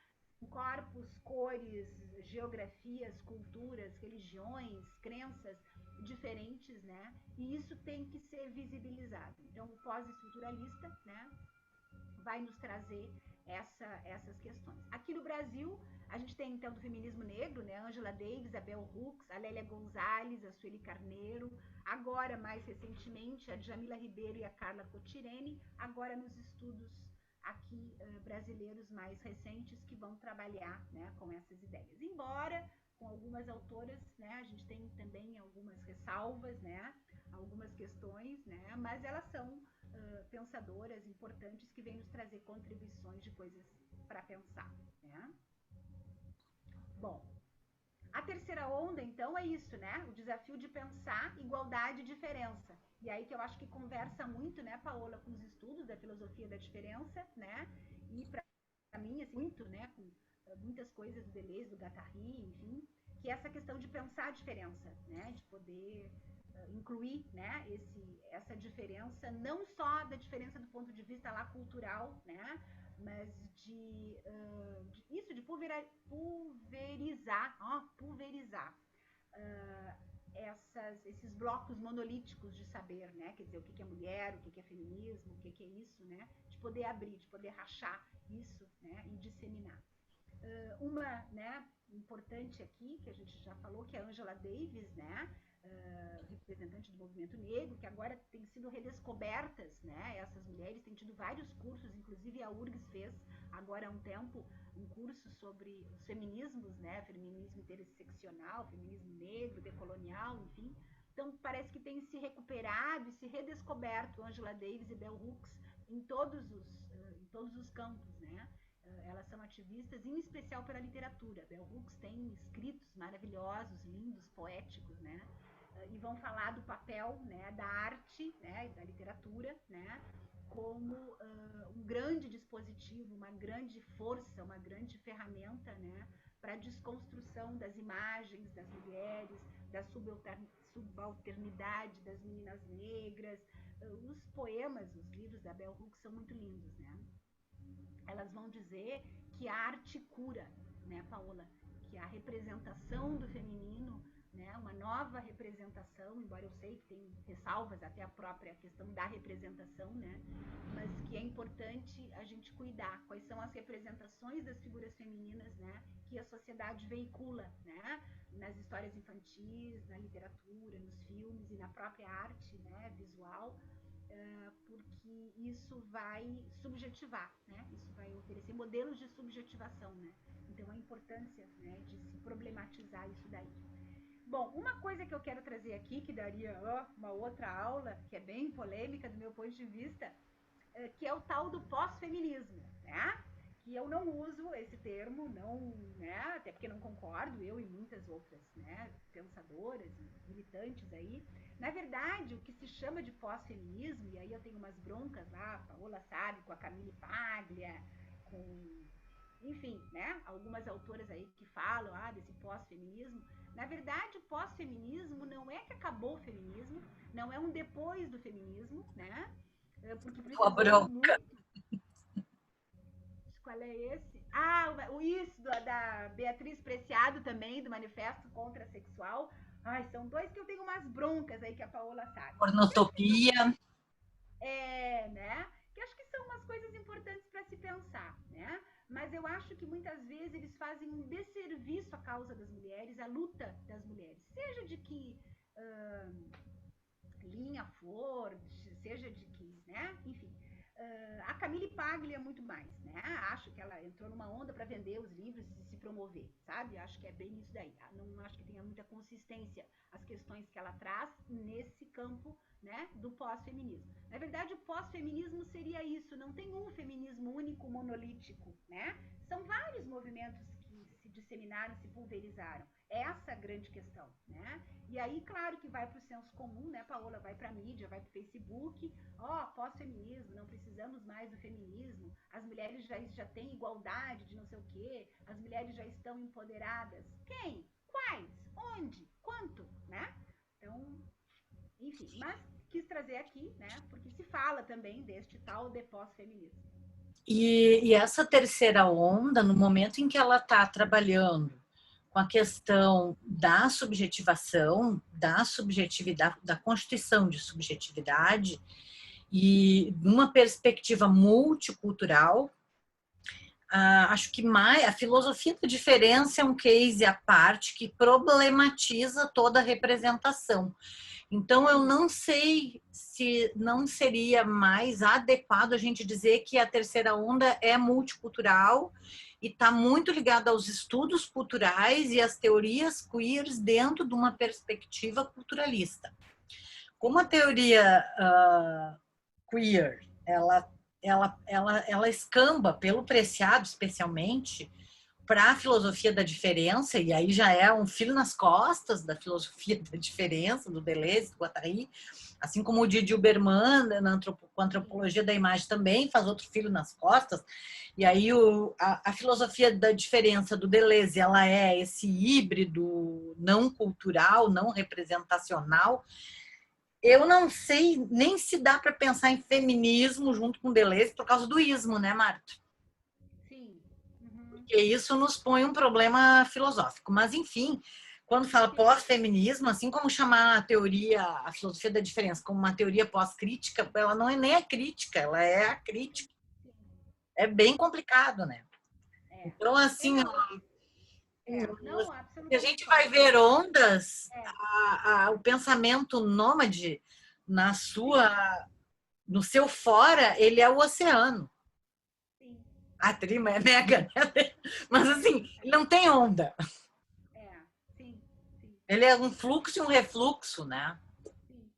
Corpos, cores, geografias, culturas, religiões, crenças diferentes, né? E isso tem que ser visibilizado. Então, o pós-estruturalista, né, vai nos trazer essas questões. Aqui no Brasil, a gente tem então do feminismo negro, né? Angela Davis, a Bell Hooks, a Lélia Gonzalez, a Sueli Carneiro, agora mais recentemente a Djamila Ribeiro e a Carla Cotirene, agora nos estudos aqui brasileiros mais recentes que vão trabalhar, né, com essas ideias. Embora com algumas autoras, né, a gente tem também algumas ressalvas, né, algumas questões, né, mas elas são pensadoras importantes que vêm nos trazer contribuições de coisas para pensar, né? Bom, A terceira onda, então, é isso, né? O desafio de pensar igualdade e diferença. E aí que eu acho que conversa muito, né, Paola, com os estudos da filosofia da diferença, né? E para mim, assim, muito, né, com muitas coisas do Deleuze, do Guattari, enfim, que é essa questão de pensar a diferença, né? De poder incluir, né, essa diferença, não só da diferença do ponto de vista lá cultural, né? Mas de pulverizar esses blocos monolíticos de saber, né? Quer dizer, o que é mulher, o que é feminismo, o que é isso, né? De poder abrir, de poder rachar isso, né? E disseminar. Uma, né, importante aqui, que a gente já falou, que é a Angela Davis, né? Representante do movimento negro, que agora tem sido redescobertas, né? Essas mulheres têm tido vários cursos, inclusive a URGS fez agora há um tempo um curso sobre os feminismos, né? Feminismo interseccional, feminismo negro, decolonial, enfim. Então parece que tem se recuperado e se redescoberto Angela Davis e Bell Hooks em todos os campos, né? Elas são ativistas, em especial pela literatura. Bell Hooks tem escritos maravilhosos, lindos, poéticos, né? E vão falar do papel, né, da arte, né, da literatura, né, como um grande dispositivo, uma grande força, uma grande ferramenta, né, para a desconstrução das imagens das mulheres, da subalternidade das meninas negras. Os poemas, os livros da Bell Hooks são muito lindos, né? Elas vão dizer que a arte cura, né, Paola? Que a representação do feminino, né, uma nova representação, embora eu sei que tem ressalvas até a própria questão da representação, né, mas que é importante a gente cuidar quais são as representações das figuras femininas, né, que a sociedade veicula, né, nas histórias infantis, na literatura, nos filmes e na própria arte, né, visual, porque isso vai subjetivar, né? Isso vai oferecer modelos de subjetivação, né? Então a importância, né, de se problematizar isso daí. Bom, uma coisa que eu quero trazer aqui, que daria uma outra aula, que é bem polêmica do meu ponto de vista, que é o tal do pós-feminismo, né? Que eu não uso esse termo, não, né? Até porque não concordo, eu e muitas outras, né, pensadoras e militantes aí. Na verdade, o que se chama de pós-feminismo, e aí eu tenho umas broncas lá, a Paola sabe, com a Camille Paglia, com, enfim, né, algumas autoras aí que falam desse pós-feminismo. Na verdade, o pós-feminismo não é que acabou o feminismo, não é um depois do feminismo, né? Porque Tua precisamos bronca. muito. Qual é esse? O isso da Beatriz Preciado também, do Manifesto Contra Sexual. Ai, são dois que eu tenho umas broncas aí que a Paola sabe. Pornotopia. Né? Que acho que são umas coisas importantes para se pensar, né? Mas eu acho que muitas vezes eles fazem um desserviço à causa das mulheres, à luta das mulheres. Seja de que linha for, seja de que, né? Enfim. A Camille Paglia muito mais, né? Acho que ela entrou numa onda para vender os livros e se promover, sabe? Acho que é bem isso daí. Não acho que tenha muita consistência as questões que ela traz nesse campo, né, do pós-feminismo. Na verdade, o pós-feminismo seria isso, não tem um feminismo único, monolítico, né? São vários movimentos que se disseminaram, se pulverizaram. Essa é a grande questão, né? E aí, claro que vai para o senso comum, né, Paola? Vai para a mídia, vai para o Facebook. Pós-feminismo, não precisamos mais do feminismo. As mulheres já têm igualdade de não sei o quê. As mulheres já estão empoderadas. Quem? Quais? Onde? Quanto? Né? Então, enfim. Mas quis trazer aqui, né? Porque se fala também deste tal de pós-feminismo. E essa terceira onda, no momento em que ela está trabalhando com a questão da subjetivação, da subjetividade, da constituição de subjetividade, e numa perspectiva multicultural, acho que mais a filosofia da diferença é um case à parte que problematiza toda a representação. Então, eu não sei se não seria mais adequado a gente dizer que a terceira onda é multicultural e está muito ligada aos estudos culturais e às teorias queers dentro de uma perspectiva culturalista. Como a teoria queer, ela escamba pelo Preciado, especialmente, o para a filosofia da diferença, e aí já é um filo nas costas da filosofia da diferença, do Deleuze, do Guattari, assim como o Didi Huberman, com a antropologia da imagem também faz outro filo nas costas, e aí a filosofia da diferença do Deleuze, ela é esse híbrido não cultural, não representacional. Eu não sei nem se dá para pensar em feminismo junto com Deleuze por causa do ismo, né, Marta? Sim. Uhum. Porque isso nos põe um problema filosófico. Mas, enfim, quando fala pós-feminismo, assim como chamar a teoria, a filosofia da diferença, como uma teoria pós-crítica, ela não é nem a crítica, ela é a crítica. É bem complicado, né? É. Então, assim, Não, não, se a absolutamente, gente vai Paula. ver ondas, É, o pensamento nômade na sua, no seu fora, ele é o oceano. sim. A trima é mega, né? Mas assim, ele não tem onda. É, sim, sim, Ele é um fluxo e um refluxo, né? sim.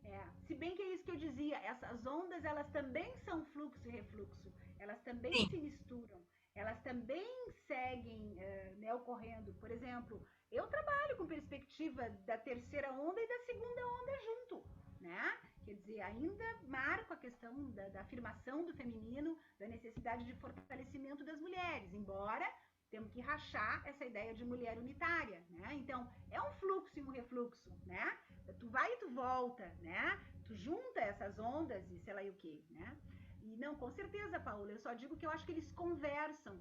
É. Se bem que é isso que eu dizia, essas ondas, elas também são fluxo e refluxo. Elas também Sim, se misturam. Elas também seguem, né, ocorrendo. Por exemplo, eu trabalho com perspectiva da terceira onda e da segunda onda junto, né? Quer dizer, ainda marco a questão da afirmação do feminino, da necessidade de fortalecimento das mulheres, embora temos que rachar essa ideia de mulher unitária, né? Então, é um fluxo e um refluxo, né? Tu vai e tu volta, né? Tu junta essas ondas e sei lá e o que, né? E não, com certeza, Paula, eu só digo que eu acho que eles conversam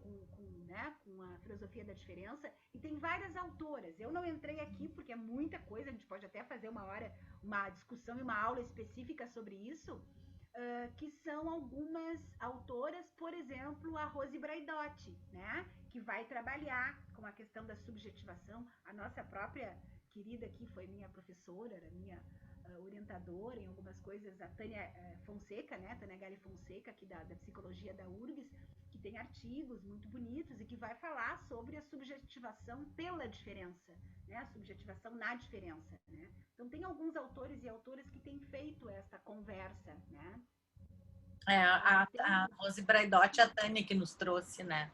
né, com a filosofia da diferença e tem várias autoras. Eu não entrei aqui porque é muita coisa, a gente pode até fazer uma hora, uma discussão e uma aula específica sobre isso, que são algumas autoras, por exemplo, a Rose Braidotti, né? Que vai trabalhar com a questão da subjetivação. A nossa própria querida aqui foi minha professora, era minha orientadora em algumas coisas, a Tânia Fonseca, né? Tânia Gali Fonseca, aqui da psicologia da URGS, que tem artigos muito bonitos e que vai falar sobre a subjetivação pela diferença, né? A subjetivação na diferença, né? Então tem alguns autores e autoras que têm feito essa conversa, né? a Rose Braidotti, a Tânia que nos trouxe, né?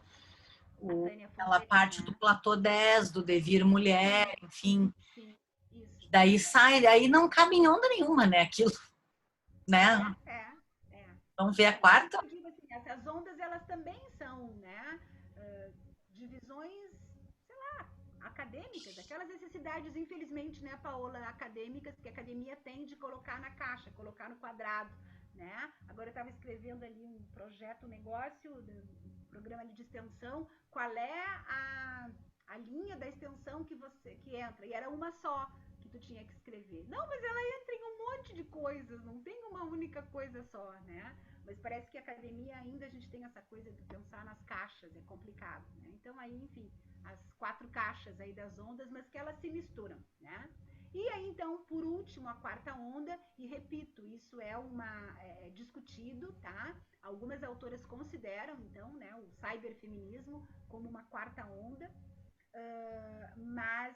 A Tânia Aquela Fonseca, parte do né? Platô 10, do devir mulher, Sim, enfim. sim, isso. Daí sai, aí não cabe em onda nenhuma, né? Aquilo, né? É. Vamos ver a É, por isso quarta? que eu digo assim, essas ondas elas também são, né, divisões, sei lá, acadêmicas, aquelas necessidades, infelizmente, né, Paola, acadêmicas que a academia tem de colocar na caixa, colocar no quadrado, né? Agora eu estava escrevendo ali um projeto, um negócio, um programa de extensão, qual é a linha da extensão que entra, e era uma só que tu tinha que escrever. Não, mas ela entra em um monte de coisas, não tem uma única coisa só, né? Mas parece que a academia ainda a gente tem essa coisa de pensar nas caixas, é complicado, né? Então aí, enfim, as 4 caixas aí das ondas, mas que elas se misturam, né? E aí, então, por último, a quarta onda, e repito, isso é discutido, tá? Algumas autoras consideram, então, né, o cyberfeminismo como uma quarta onda, mas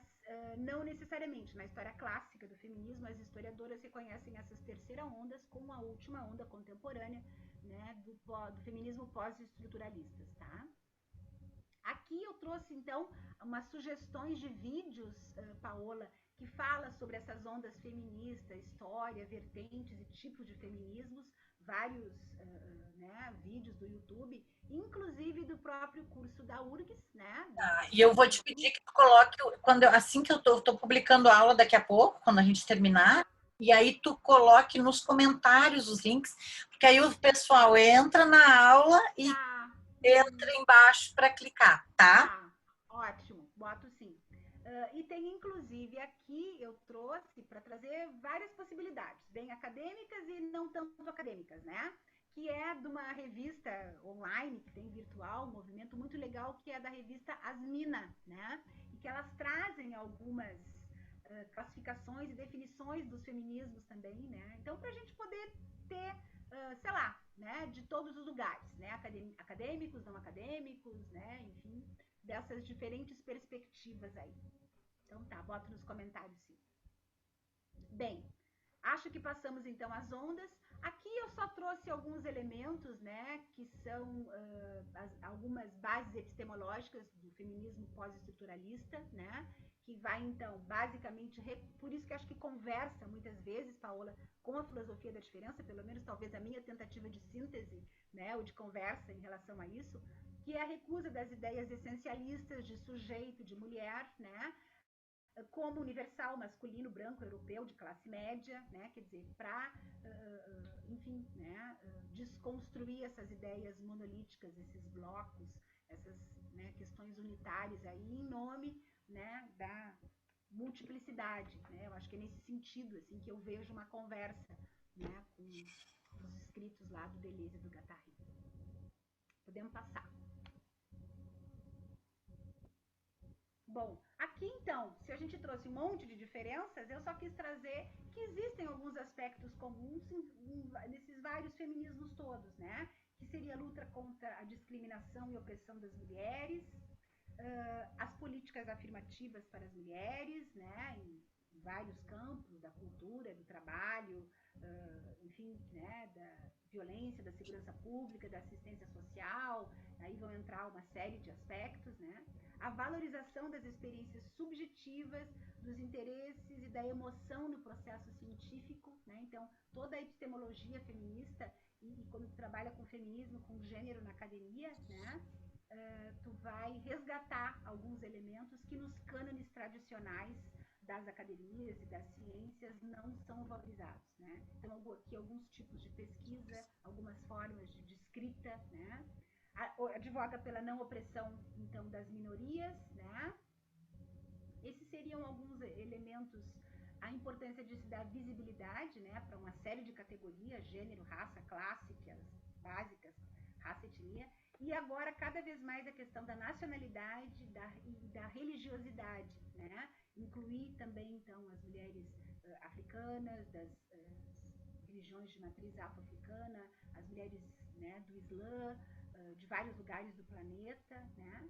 não necessariamente. Na história clássica do feminismo, as historiadoras reconhecem essas terceiras ondas como a última onda contemporânea, né, do feminismo pós-estruturalistas, tá? Aqui eu trouxe, então, umas sugestões de vídeos, Paola, que fala sobre essas ondas feministas, história, vertentes e tipos de feminismos, vários né, vídeos do YouTube, inclusive do próprio curso da URGS, né, E eu vou te pedir que tu coloque, assim que eu tô publicando a aula daqui a pouco, quando a gente terminar, e aí tu coloque nos comentários os links, porque aí o pessoal entra na aula e Tá. entra embaixo para clicar, tá? Tá, ótimo, boto sim. E tem inclusive aqui eu trouxe para trazer várias possibilidades, bem acadêmicas e não tanto acadêmicas, né? Que é de uma revista online que tem virtual, um movimento muito legal que é da revista Asmina, né? E que elas trazem algumas classificações e definições dos feminismos também, né? Então, para a gente poder ter, sei lá, né, de todos os lugares, né? Acadêmicos, não acadêmicos, né? Enfim, dessas diferentes perspectivas aí. Então tá, bota nos comentários sim. Bem, Acho que passamos então as ondas. Aqui eu só trouxe alguns elementos, né, que são algumas bases epistemológicas do feminismo pós-estruturalista, né, que vai então basicamente, por isso que acho que conversa muitas vezes, Paola, com a filosofia da diferença, pelo menos talvez a minha tentativa de síntese, né, ou de conversa em relação a isso, que é a recusa das ideias essencialistas de sujeito, de mulher, né, como universal, masculino, branco, europeu, de classe média, né? Quer dizer, para, enfim, né? Desconstruir essas ideias monolíticas, esses blocos, essas, né, questões unitárias aí, em nome, né, da multiplicidade, né? Eu acho que é nesse sentido, assim, que eu vejo uma conversa, né, com os escritos lá do Deleuze e do Guattari. Podemos passar. Bom, aqui então, se a gente trouxe um monte de diferenças, eu só quis trazer que existem alguns aspectos comuns nesses vários feminismos todos, né? Que seria a luta contra a discriminação e opressão das mulheres, as políticas afirmativas para as mulheres, né? Em vários campos, da cultura, do trabalho, enfim, né? Da violência, da segurança pública, da assistência social, aí vão entrar uma série de aspectos, né? A valorização das experiências subjetivas, dos interesses e da emoção no processo científico, né? Então, toda a epistemologia feminista, e quando tu trabalha com feminismo, com gênero na academia, né? Tu vai resgatar alguns elementos que nos cânones tradicionais das academias e das ciências não são valorizados, né? Então, aqui alguns tipos de pesquisa, algumas formas de escrita, né? Advoga pela não opressão, então, das minorias, né? Esses seriam alguns elementos, a importância de se dar visibilidade, né, para uma série de categorias, gênero, raça, clássicas, básicas, raça, etnia, e agora cada vez mais a questão da nacionalidade e da religiosidade, né? Incluir também, então, as mulheres africanas, das religiões de matriz afro-africana, as mulheres, né, do Islã, de vários lugares do planeta, né?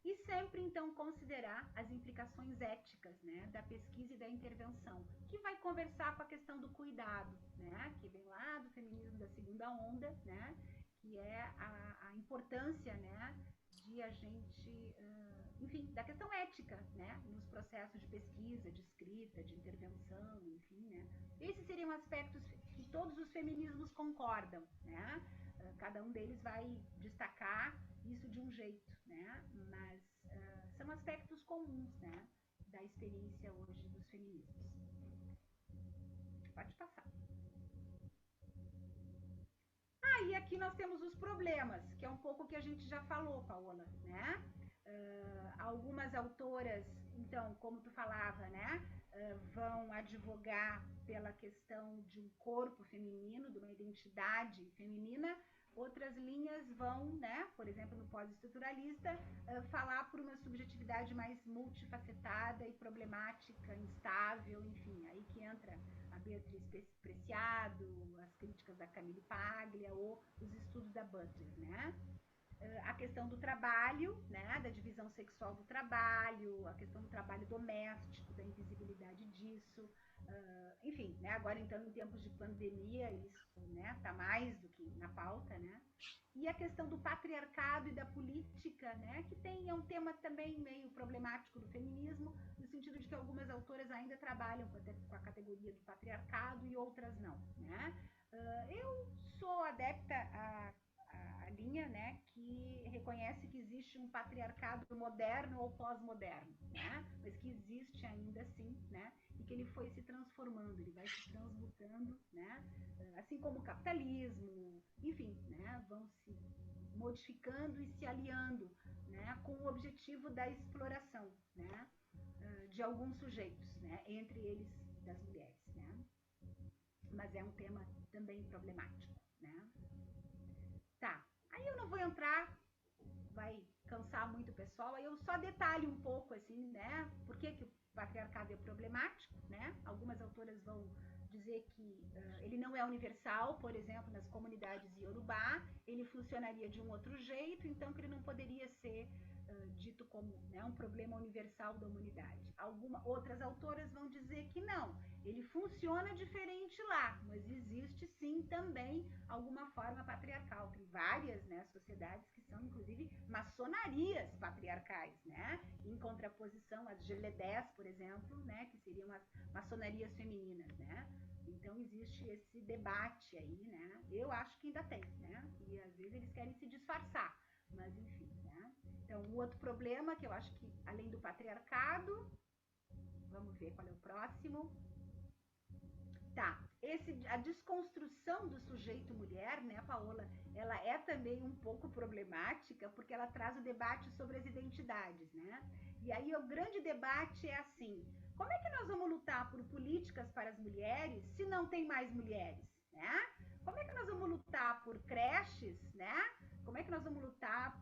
E sempre, então, considerar as implicações éticas, né, da pesquisa e da intervenção, que vai conversar com a questão do cuidado, né, que vem lá do feminismo da segunda onda, né, que é a importância, né, de a gente, enfim, da questão ética, né, nos processos de pesquisa, de escrita, de intervenção, enfim, né. Esses seriam aspectos que todos os feminismos concordam, né. Cada um deles vai destacar isso de um jeito, né? Mas são aspectos comuns, né? Da experiência hoje dos feminismos. Pode passar. E aqui nós temos os problemas, que é um pouco o que a gente já falou, Paola, né? Algumas autoras, então, como tu falava, né? Vão advogar pela questão de um corpo feminino, de uma identidade feminina. Outras linhas vão, né, por exemplo, no pós-estruturalista, falar por uma subjetividade mais multifacetada e problemática, instável, enfim, aí que entra a Beatriz Preciado, as críticas da Camille Paglia ou os estudos da Butler, né? A questão do trabalho, né, da divisão sexual do trabalho, a questão do trabalho doméstico, da invisibilidade disso, enfim, né, agora então em tempos de pandemia isso, né, tá mais do que na pauta, né, e a questão do patriarcado e da política, né, que é um tema também meio problemático do feminismo, no sentido de que algumas autoras ainda trabalham com a categoria do patriarcado e outras não, né. Eu sou adepta a linha, né, que reconhece que existe um patriarcado moderno ou pós-moderno, né, mas que existe ainda assim, né, e que ele foi se transformando, ele vai se transmutando, né, assim como o capitalismo, enfim, né, vão se modificando e se aliando, né, com o objetivo da exploração, né, de alguns sujeitos, né, entre eles das mulheres, né, mas é um tema também problemático, né. Tá, aí eu não vou entrar, vai cansar muito o pessoal, aí eu só detalho um pouco, assim, né, por que o patriarcado é problemático, né, algumas autoras vão dizer que ele não é universal, por exemplo, nas comunidades Yorubá, ele funcionaria de um outro jeito, então que ele não poderia ser dito como, né, um problema universal da humanidade. Outras autoras vão dizer que não, ele funciona diferente lá, mas existe sim também alguma forma patriarcal. Tem várias, né, sociedades que são inclusive maçonarias patriarcais, né, em contraposição às GLDs, por exemplo, né, que seriam as maçonarias femininas, né. Então existe esse debate aí, né. Eu acho que ainda tem, né, e às vezes eles querem se disfarçar, mas enfim, né. Então, o outro problema que eu acho que, além do patriarcado, vamos ver qual é o próximo. Tá, a desconstrução do sujeito mulher, né, Paola, ela é também um pouco problemática, porque ela traz o debate sobre as identidades, né? E aí o grande debate é assim, como é que nós vamos lutar por políticas para as mulheres se não tem mais mulheres, né? Como é que nós vamos lutar por creches, né? Como é que nós vamos lutar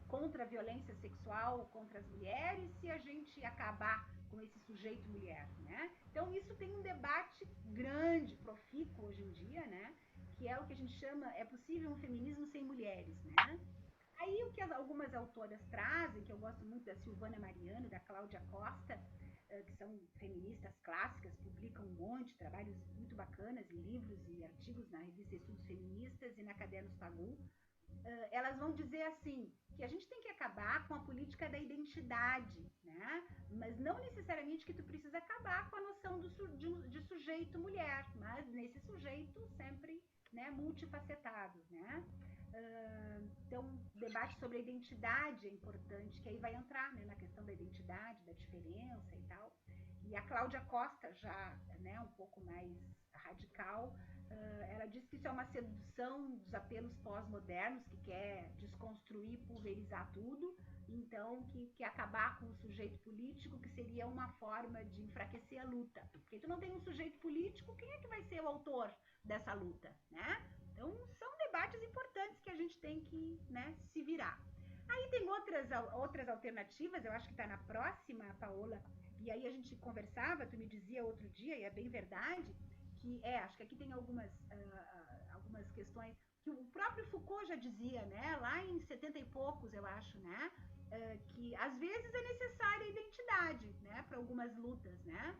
contra a violência sexual contra as mulheres se a gente acabar com esse sujeito mulher, né? Então isso tem um debate grande, profícuo hoje em dia, né? Que é o que a gente chama, é possível um feminismo sem mulheres, né? Aí o que algumas autoras trazem, que eu gosto muito da Silvana Mariano, da Cláudia Costa, que são feministas clássicas, publicam um monte de trabalhos muito bacanas, em livros e artigos na revista Estudos Feministas e na Cadernos Pagu, elas vão dizer assim, que a gente tem que acabar com a política da identidade, né? Mas não necessariamente que tu precisa acabar com a noção de sujeito mulher, mas nesse sujeito sempre, né, multifacetado, né? Então, debate sobre a identidade é importante, que aí vai entrar, né, na questão da identidade, da diferença e tal. E a Cláudia Costa, já, né, um pouco mais radical, ela diz que isso é uma sedução dos apelos pós-modernos, que quer desconstruir, pulverizar tudo, então que acabar com o sujeito político, que seria uma forma de enfraquecer a luta. Porque tu não tem um sujeito político, quem é que vai ser o autor dessa luta, né? Então, são debates importantes que a gente tem que, né, se virar. Aí tem outras alternativas, eu acho que está na próxima, Paola, e aí a gente conversava, tu me dizia outro dia, e é bem verdade, que acho que aqui tem algumas questões que o próprio Foucault já dizia, né, lá em 70 e poucos, eu acho, né, que às vezes é necessária a identidade, né, para algumas lutas, né.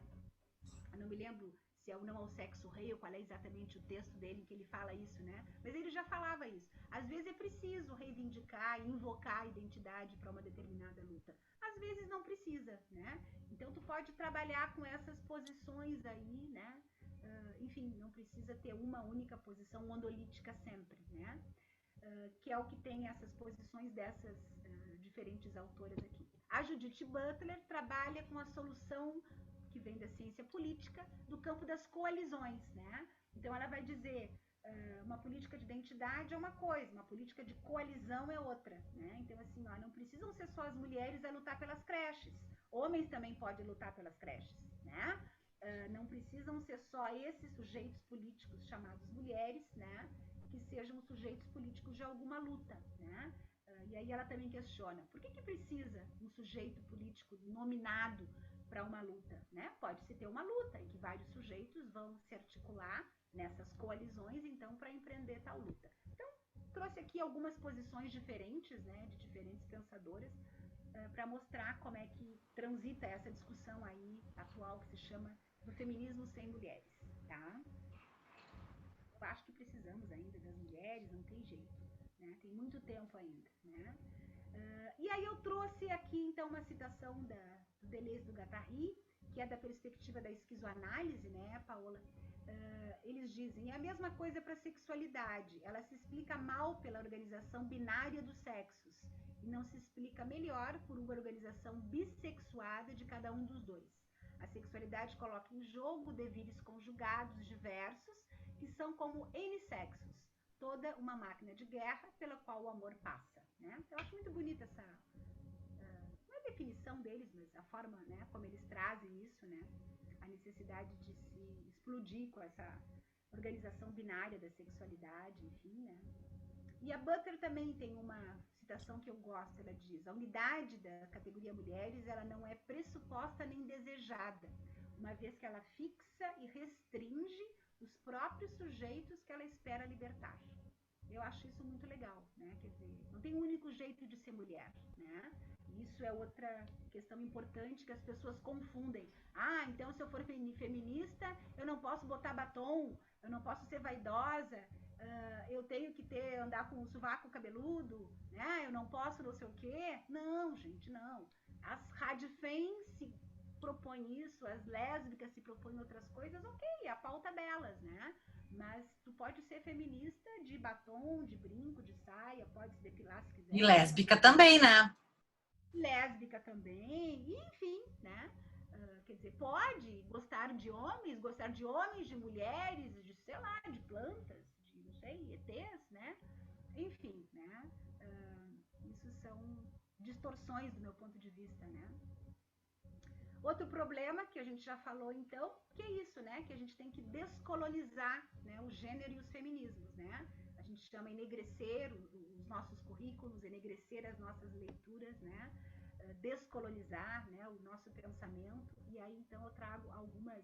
Eu não me lembro se é o Não ao Sexo Rei ou qual é exatamente o texto dele em que ele fala isso, né? Mas ele já falava isso. Às vezes é preciso reivindicar e invocar a identidade para uma determinada luta. Às vezes não precisa, né? Então tu pode trabalhar com essas posições aí, né? Enfim, não precisa ter uma única posição monolítica sempre, né? Que é o que tem essas posições dessas diferentes autoras aqui. A Judith Butler trabalha com a solução que vem da ciência política, do campo das coalizões, né? Então ela vai dizer, uma política de identidade é uma coisa, uma política de coalizão é outra, né? Então assim, ó, não precisam ser só as mulheres a lutar pelas creches, homens também podem lutar pelas creches, né? Não precisam ser só esses sujeitos políticos chamados mulheres, né? Que sejam sujeitos políticos de alguma luta, né? E aí ela também questiona, por que precisa um sujeito político nominado para uma luta, né? Pode-se ter uma luta em que vários sujeitos vão se articular nessas coalizões, então, para empreender tal luta. Então, trouxe aqui algumas posições diferentes, né, de diferentes pensadoras, para mostrar como é que transita essa discussão aí atual que se chama do feminismo sem mulheres, tá? Eu acho que precisamos ainda das mulheres, não tem jeito, né? Tem muito tempo ainda, né? E aí eu trouxe aqui, então, uma citação do Deleuze do Guattari, que é da perspectiva da esquizoanálise, né, Paola? Eles dizem, é a mesma coisa para a sexualidade, ela se explica mal pela organização binária dos sexos, e não se explica melhor por uma organização bissexuada de cada um dos dois. A sexualidade coloca em jogo devires conjugados diversos, que são como N sexos, toda uma máquina de guerra pela qual o amor passa, né? Eu acho muito bonita essa, não é a definição deles, mas a forma, né, como eles trazem isso, né? A necessidade de se explodir com essa organização binária da sexualidade, enfim, né? E a Butler também tem uma citação que eu gosto, ela diz, a unidade da categoria mulheres, ela não é pressuposta nem desejada, uma vez que ela fixa e restringe os próprios sujeitos que ela espera libertar. Eu acho isso muito legal, né? Quer dizer, não tem um único jeito de ser mulher, né? Isso é outra questão importante que as pessoas confundem. Ah, então se eu for feminista, eu não posso botar batom, eu não posso ser vaidosa, eu tenho que andar com o sovaco cabeludo, né? Eu não posso não sei o quê. Não, gente, não. As radifem se propõem isso, as lésbicas se propõem outras coisas, ok, é a pauta delas, né? Mas tu pode ser feminista de batom, de brinco, de saia, pode se depilar se E quiser, lésbica também, né? lésbica também, enfim, né? Quer dizer, pode gostar de homens, de mulheres, de, sei lá, de plantas, de, não sei, ETs, né? Enfim, né? Isso são distorções do meu ponto de vista, né? Outro problema que a gente já falou, então, que é isso, né? Que a gente tem que descolonizar, né, o gênero e os feminismos, né? A gente chama enegrecer os nossos currículos, enegrecer as nossas leituras, né? Descolonizar, né, o nosso pensamento. E aí, então, eu trago algumas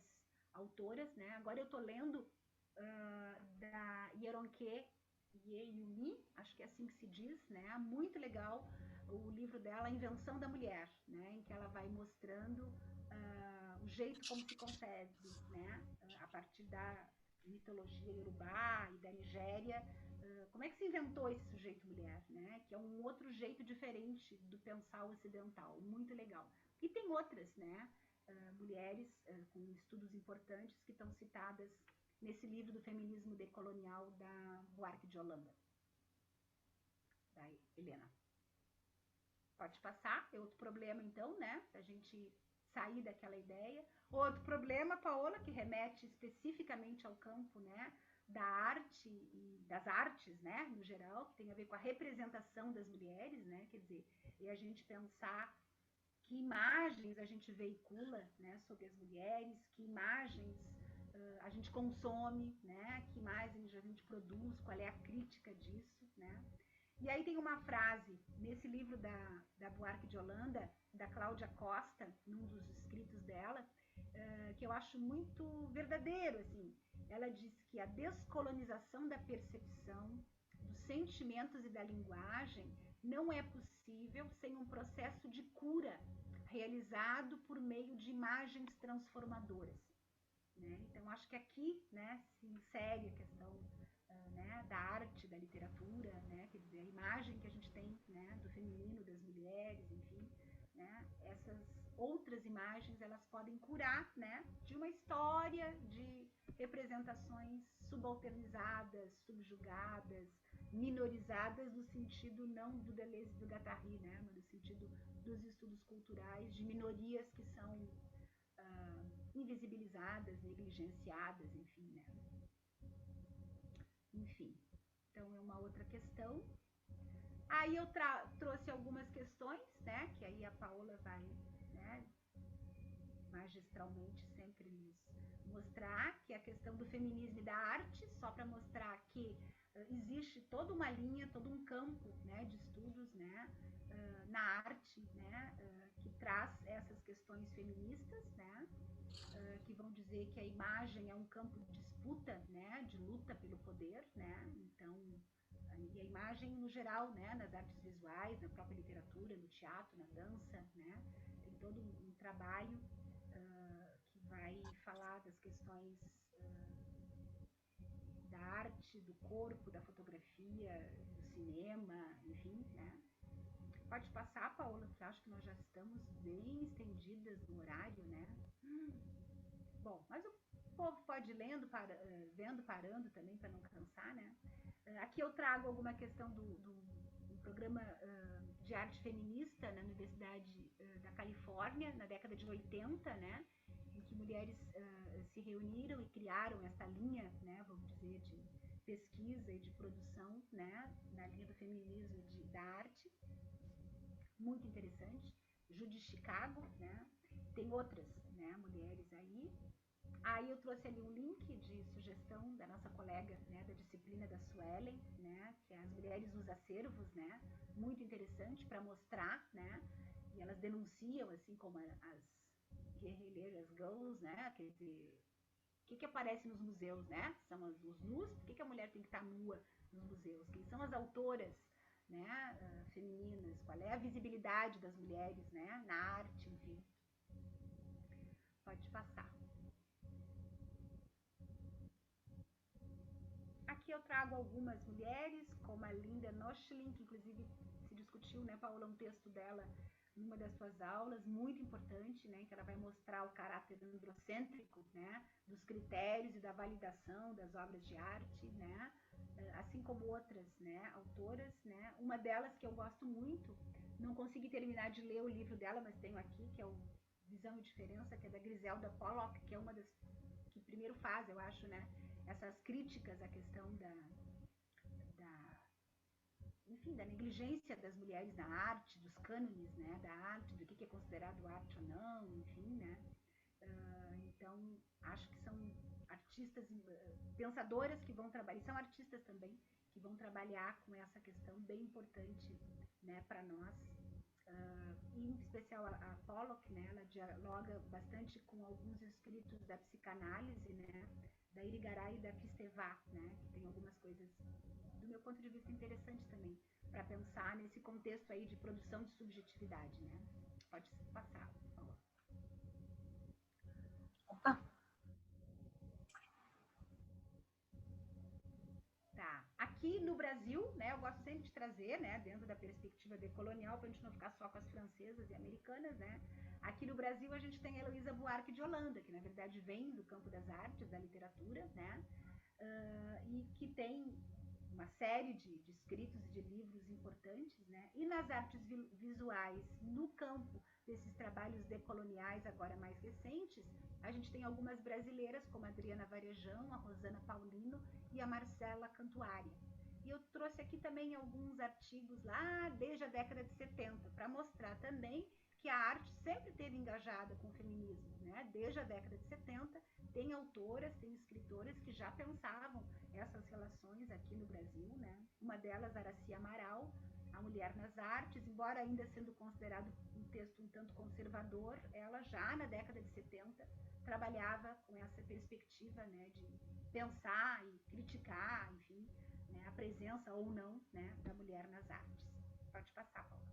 autoras, né? Agora eu estou lendo da Yeronke Yeyumi, acho que é assim que se diz, né? Muito legal o livro dela, A Invenção da Mulher, né? Em que ela vai mostrando o jeito como se concebe, né? A partir da mitologia iorubá e da Nigéria, como é que se inventou esse sujeito mulher, né? Que é um outro jeito diferente do pensar ocidental, muito legal. E tem outras, né? Mulheres com estudos importantes que estão citadas nesse livro do feminismo decolonial da Buarque de Holanda, da Helena. Pode passar, é outro problema então, né? A gente sair daquela ideia. Outro problema, Paola, que remete especificamente ao campo, né, da arte e das artes, né, no geral, que tem a ver com a representação das mulheres, né, quer dizer, e a gente pensar que imagens a gente veicula, né, sobre as mulheres, que imagens a gente consome, né, que imagens a gente produz, qual é a crítica disso, né. E aí tem uma frase nesse livro da Buarque de Holanda, da Cláudia Costa, num dos escritos dela, que eu acho muito verdadeiro, assim. Ela diz que a descolonização da percepção, dos sentimentos e da linguagem não é possível sem um processo de cura realizado por meio de imagens transformadoras. Né? Então, acho que aqui, né, se insere a questão né, da arte, da literatura, né, quer dizer, a imagem que a gente tem, né, do feminino, das mulheres, enfim, né, essas outras imagens, elas podem curar, né, de uma história de representações subalternizadas, subjugadas, minorizadas no sentido não do Deleuze e do Guattari, né, mas no sentido dos estudos culturais de minorias que são invisibilizadas, negligenciadas, enfim, né. Enfim, então é uma outra questão. Aí eu trouxe algumas questões, né, que aí a Paola vai, né, magistralmente sempre nos mostrar, que é a questão do feminismo e da arte, só para mostrar que existe toda uma linha, todo um campo, né, de estudos, né, na arte, né, que traz essas questões feministas, né, que vão dizer que a imagem é um campo de disputa, né, de luta pelo poder, né, então, e a imagem no geral, né, nas artes visuais, na própria literatura, no teatro, na dança, né, tem todo um trabalho que vai falar das questões da arte, do corpo, da fotografia, do cinema, enfim, né. Pode passar, Paola, porque acho que nós já estamos bem estendidas no horário, né. Bom, mas o povo pode ir lendo, vendo, parando também, para não cansar, né? Aqui eu trago alguma questão do programa de arte feminista na Universidade da Califórnia, na década de 80, né? Em que mulheres se reuniram e criaram essa linha, né? Vamos dizer, de pesquisa e de produção, né? Na linha do feminismo e da arte. Muito interessante. Judy Chicago, né? Tem outras, né? Mulheres aí. Aí eu trouxe ali um link de sugestão da nossa colega, né, da disciplina da Suelen, né, que é as mulheres nos acervos, né, muito interessante para mostrar, né, e elas denunciam, assim como as guerrilheiras girls, né, quer dizer, o que aparece nos museus, né, são os nus, por que a mulher tem que estar nua nos museus? Quem são as autoras, né, femininas? Qual é a visibilidade das mulheres, né, na arte, enfim. Pode Pode passar. Aqui eu trago algumas mulheres, como a Linda Noschlin, que inclusive se discutiu, né, Paula, um texto dela numa das suas aulas, muito importante, né, que ela vai mostrar o caráter androcêntrico, né, dos critérios e da validação das obras de arte, né, assim como outras, né, autoras, né, uma delas que eu gosto muito, não consegui terminar de ler o livro dela, mas tenho aqui, que é o Visão e Diferença, que é da Griselda Pollock, que é uma das que primeiro faz, eu acho, né, essas críticas à questão enfim, da negligência das mulheres na arte, dos cânones, né, da arte, do que é considerado arte ou não, enfim, né. Então, acho que são artistas, pensadoras que vão trabalhar, e são artistas também, que vão trabalhar com essa questão bem importante, né, para nós. E em especial a Pollock, né, ela dialoga bastante com alguns escritos da psicanálise, né, da Irigaray e da Kristeva, né, que tem algumas coisas, do meu ponto de vista, interessantes também, para pensar nesse contexto aí de produção de subjetividade, né. Pode passar, por favor. Opa. Tá. Aqui no Brasil, né, eu gosto sempre de trazer, né, dentro da perspectiva decolonial, para a gente não ficar só com as francesas e americanas, né. Aqui no Brasil a gente tem a Heloísa Buarque de Holanda, que na verdade vem do campo das artes, da literatura, né, e que tem uma série de escritos e de livros importantes, né? E nas artes visuais, no campo desses trabalhos decoloniais agora mais recentes, a gente tem algumas brasileiras, como a Adriana Varejão, a Rosana Paulino e a Marcela Cantuária. E eu trouxe aqui também alguns artigos lá desde a década de 70, para mostrar também que a arte sempre esteve engajada com o feminismo, né? Desde a década de 70, tem autoras, tem escritoras que já pensavam essas relações aqui no Brasil, né? Uma delas, Aracy Amaral, A Mulher nas Artes, embora ainda sendo considerado um texto um tanto conservador, ela já na década de 70 trabalhava com essa perspectiva, né, de pensar e criticar, enfim, né, a presença ou não, né, da mulher nas artes. Pode passar, Paula.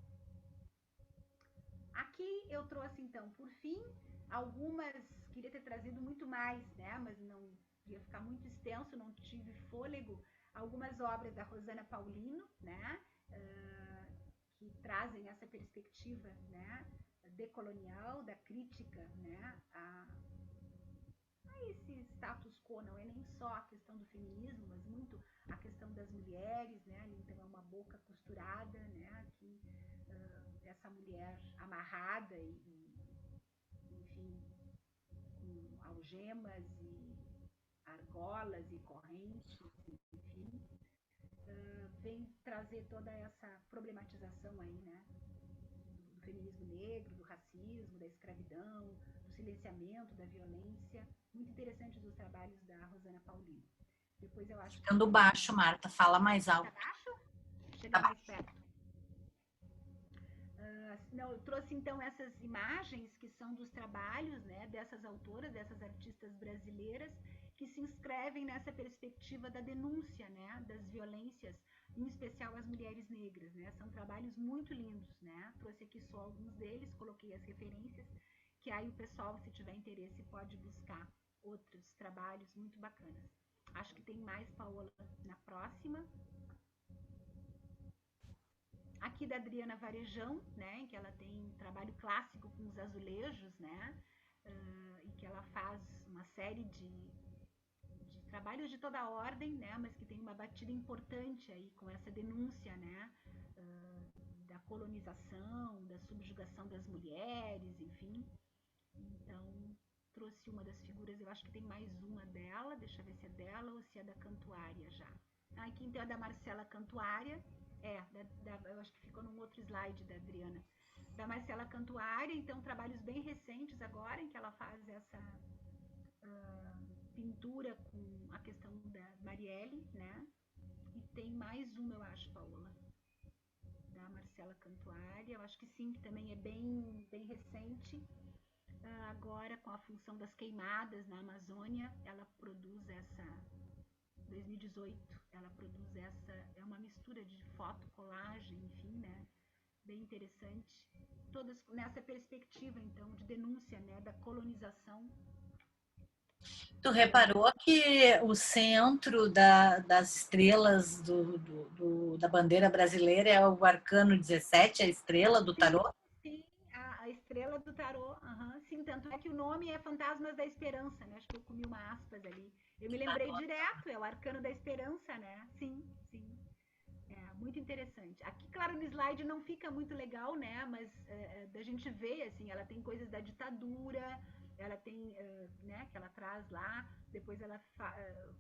Aqui eu trouxe, então, por fim, algumas, queria ter trazido muito mais, né, mas não ia ficar muito extenso, não tive fôlego, algumas obras da Rosana Paulino, né, que trazem essa perspectiva, né, decolonial, da crítica, né, a esse status quo, não é nem só a questão do feminismo, mas muito a questão das mulheres, né, então é uma boca costurada, né, que essa mulher amarrada enfim, com algemas e argolas e correntes, enfim, vem trazer toda essa problematização aí, né, do feminismo negro, do racismo, da escravidão, do silenciamento, da violência. Muito interessantes os trabalhos da Rosana Paulino. Depois eu acho que... Ficando baixo, Marta, fala mais alto. Tá baixo? Chega mais perto. Não, eu trouxe então essas imagens que são dos trabalhos, né, dessas autoras, dessas artistas brasileiras que se inscrevem nessa perspectiva da denúncia, né, das violências, em especial as mulheres negras, né. São trabalhos muito lindos, né. Trouxe aqui só alguns deles, coloquei as referências, que aí o pessoal, se tiver interesse, pode buscar outros trabalhos muito bacanas. Acho que tem mais, Paola, na próxima. Aqui da Adriana Varejão, né, que ela tem um trabalho clássico com os azulejos, né, e que ela faz uma série de trabalhos de toda a ordem, né, mas que tem uma batida importante aí com essa denúncia, né, da colonização, da subjugação das mulheres, enfim. Então, trouxe uma das figuras, eu acho que tem mais uma dela, deixa eu ver se é dela ou se é da Cantuária já. Aqui então é da Marcela Cantuária, eu acho que ficou num outro slide da Adriana. Da Marcela Cantuária, então trabalhos bem recentes agora, em que ela faz essa pintura com a questão da Marielle, né? E tem mais uma, eu acho, Paola, da Marcela Cantuária, eu acho que sim, que também é bem, bem recente. Agora, com a função das queimadas na Amazônia, ela produz essa... 2018, ela produz essa... É uma mistura de foto, colagem, enfim, né? bem interessante. Todas nessa perspectiva, então, de denúncia, né, da colonização. Tu reparou que o centro das estrelas da bandeira brasileira é o arcano 17, a estrela do tarô? Sim, a estrela do tarô. Sim, tanto é que o nome é Fantasmas da Esperança, né? Acho que eu comi uma aspas ali. Eu me lembrei direto, é o arcano da esperança, né? Sim, sim. É, muito interessante. Aqui, claro, no slide não fica muito legal, né? Mas da gente ver, assim, ela tem coisas da ditadura, ela tem, né, que ela traz lá, depois ela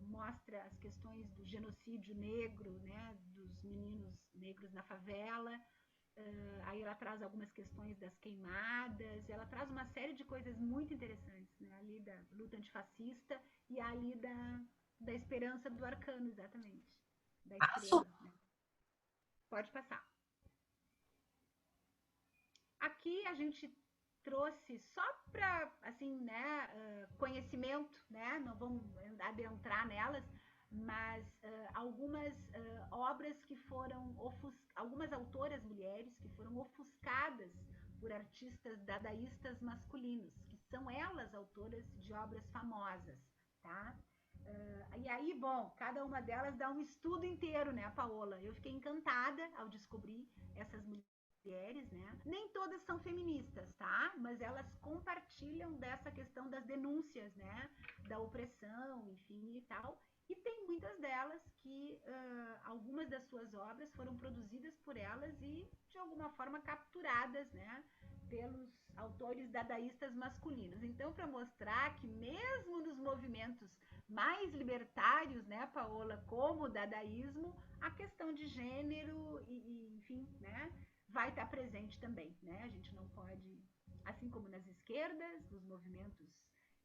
mostra as questões do genocídio negro, né, dos meninos negros na favela, aí ela traz algumas questões das queimadas, ela traz uma série de coisas muito interessantes, né, ali da luta antifascista e ali da esperança do arcano, exatamente, da estrela, né. Pode passar. Aqui a gente trouxe só para, assim, né, conhecimento, né? Não vamos adentrar nelas, mas algumas obras que foram algumas autoras mulheres que foram ofuscadas por artistas dadaístas masculinos, que são elas autoras de obras famosas, tá? E aí, bom, cada uma delas dá um estudo inteiro, né, Paola? Eu fiquei encantada ao descobrir essas mulheres, né? Nem todas são feministas, tá? Mas elas compartilham dessa questão das denúncias, né? Da opressão, enfim e tal. E tem muitas delas que algumas das suas obras foram produzidas por elas e de alguma forma capturadas, né? Pelos autores dadaístas masculinos. Então, para mostrar que mesmo nos movimentos mais libertários, né, Paola, como o dadaísmo, a questão de gênero enfim, né, vai estar presente também, né? A gente não pode, assim como nas esquerdas, nos movimentos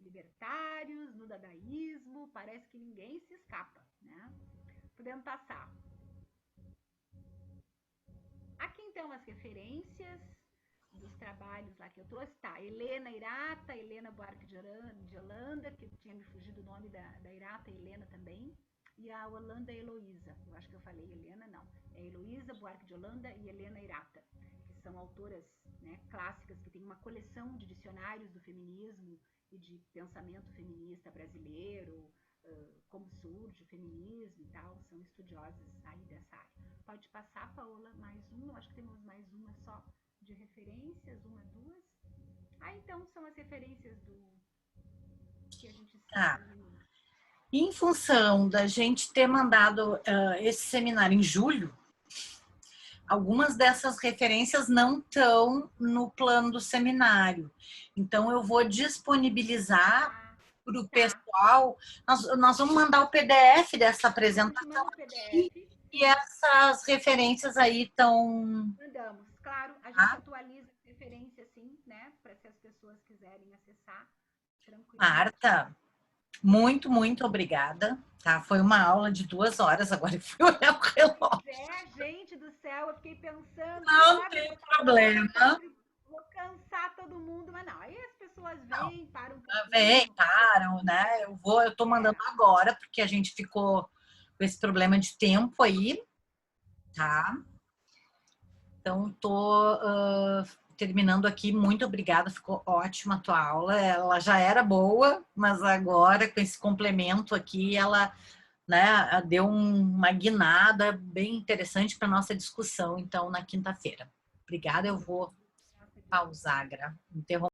libertários, no dadaísmo, parece que ninguém se escapa, né? Podemos passar. Aqui então as referências dos trabalhos lá que eu trouxe, tá? Helena Irata, Helena Buarque de Holanda, que tinha me fugido o nome da Irata, Helena também, e a Holanda Heloísa. Eu acho que eu falei Helena, não. É Heloísa Buarque de Holanda e Helena Irata, que são autoras, né, clássicas, que têm uma coleção de dicionários do feminismo e de pensamento feminista brasileiro, como surge o feminismo e tal, são estudiosas aí dessa área. Pode passar, Paola, mais uma, acho que temos mais uma só de referências, uma, duas. Então são as referências do que a gente sabe. Em função da gente ter mandado esse seminário em julho, algumas dessas referências não estão no plano do seminário. Então, eu vou disponibilizar para o pessoal. Nós vamos mandar o PDF dessa apresentação aqui, e essas referências aí estão... Mandamos, claro. A gente atualiza as referências, sim, né? Para se as pessoas quiserem acessar. Tranquilo. Marta, muito, muito obrigada. Tá? Foi uma aula de 2 horas, agora eu fui olhar o relógio. Gente do céu, eu fiquei pensando. Não tem problema. Vou cansar todo mundo, mas não. Aí as pessoas vêm, param. Param, né? Eu tô mandando agora, porque a gente ficou com esse problema de tempo aí, tá? Então, tô terminando aqui. Muito obrigada, ficou ótima a tua aula. Ela já era boa, mas agora, com esse complemento aqui, ela, né, deu uma guinada bem interessante para nossa discussão, então, na quinta-feira. Obrigada, eu vou pausar, interromper.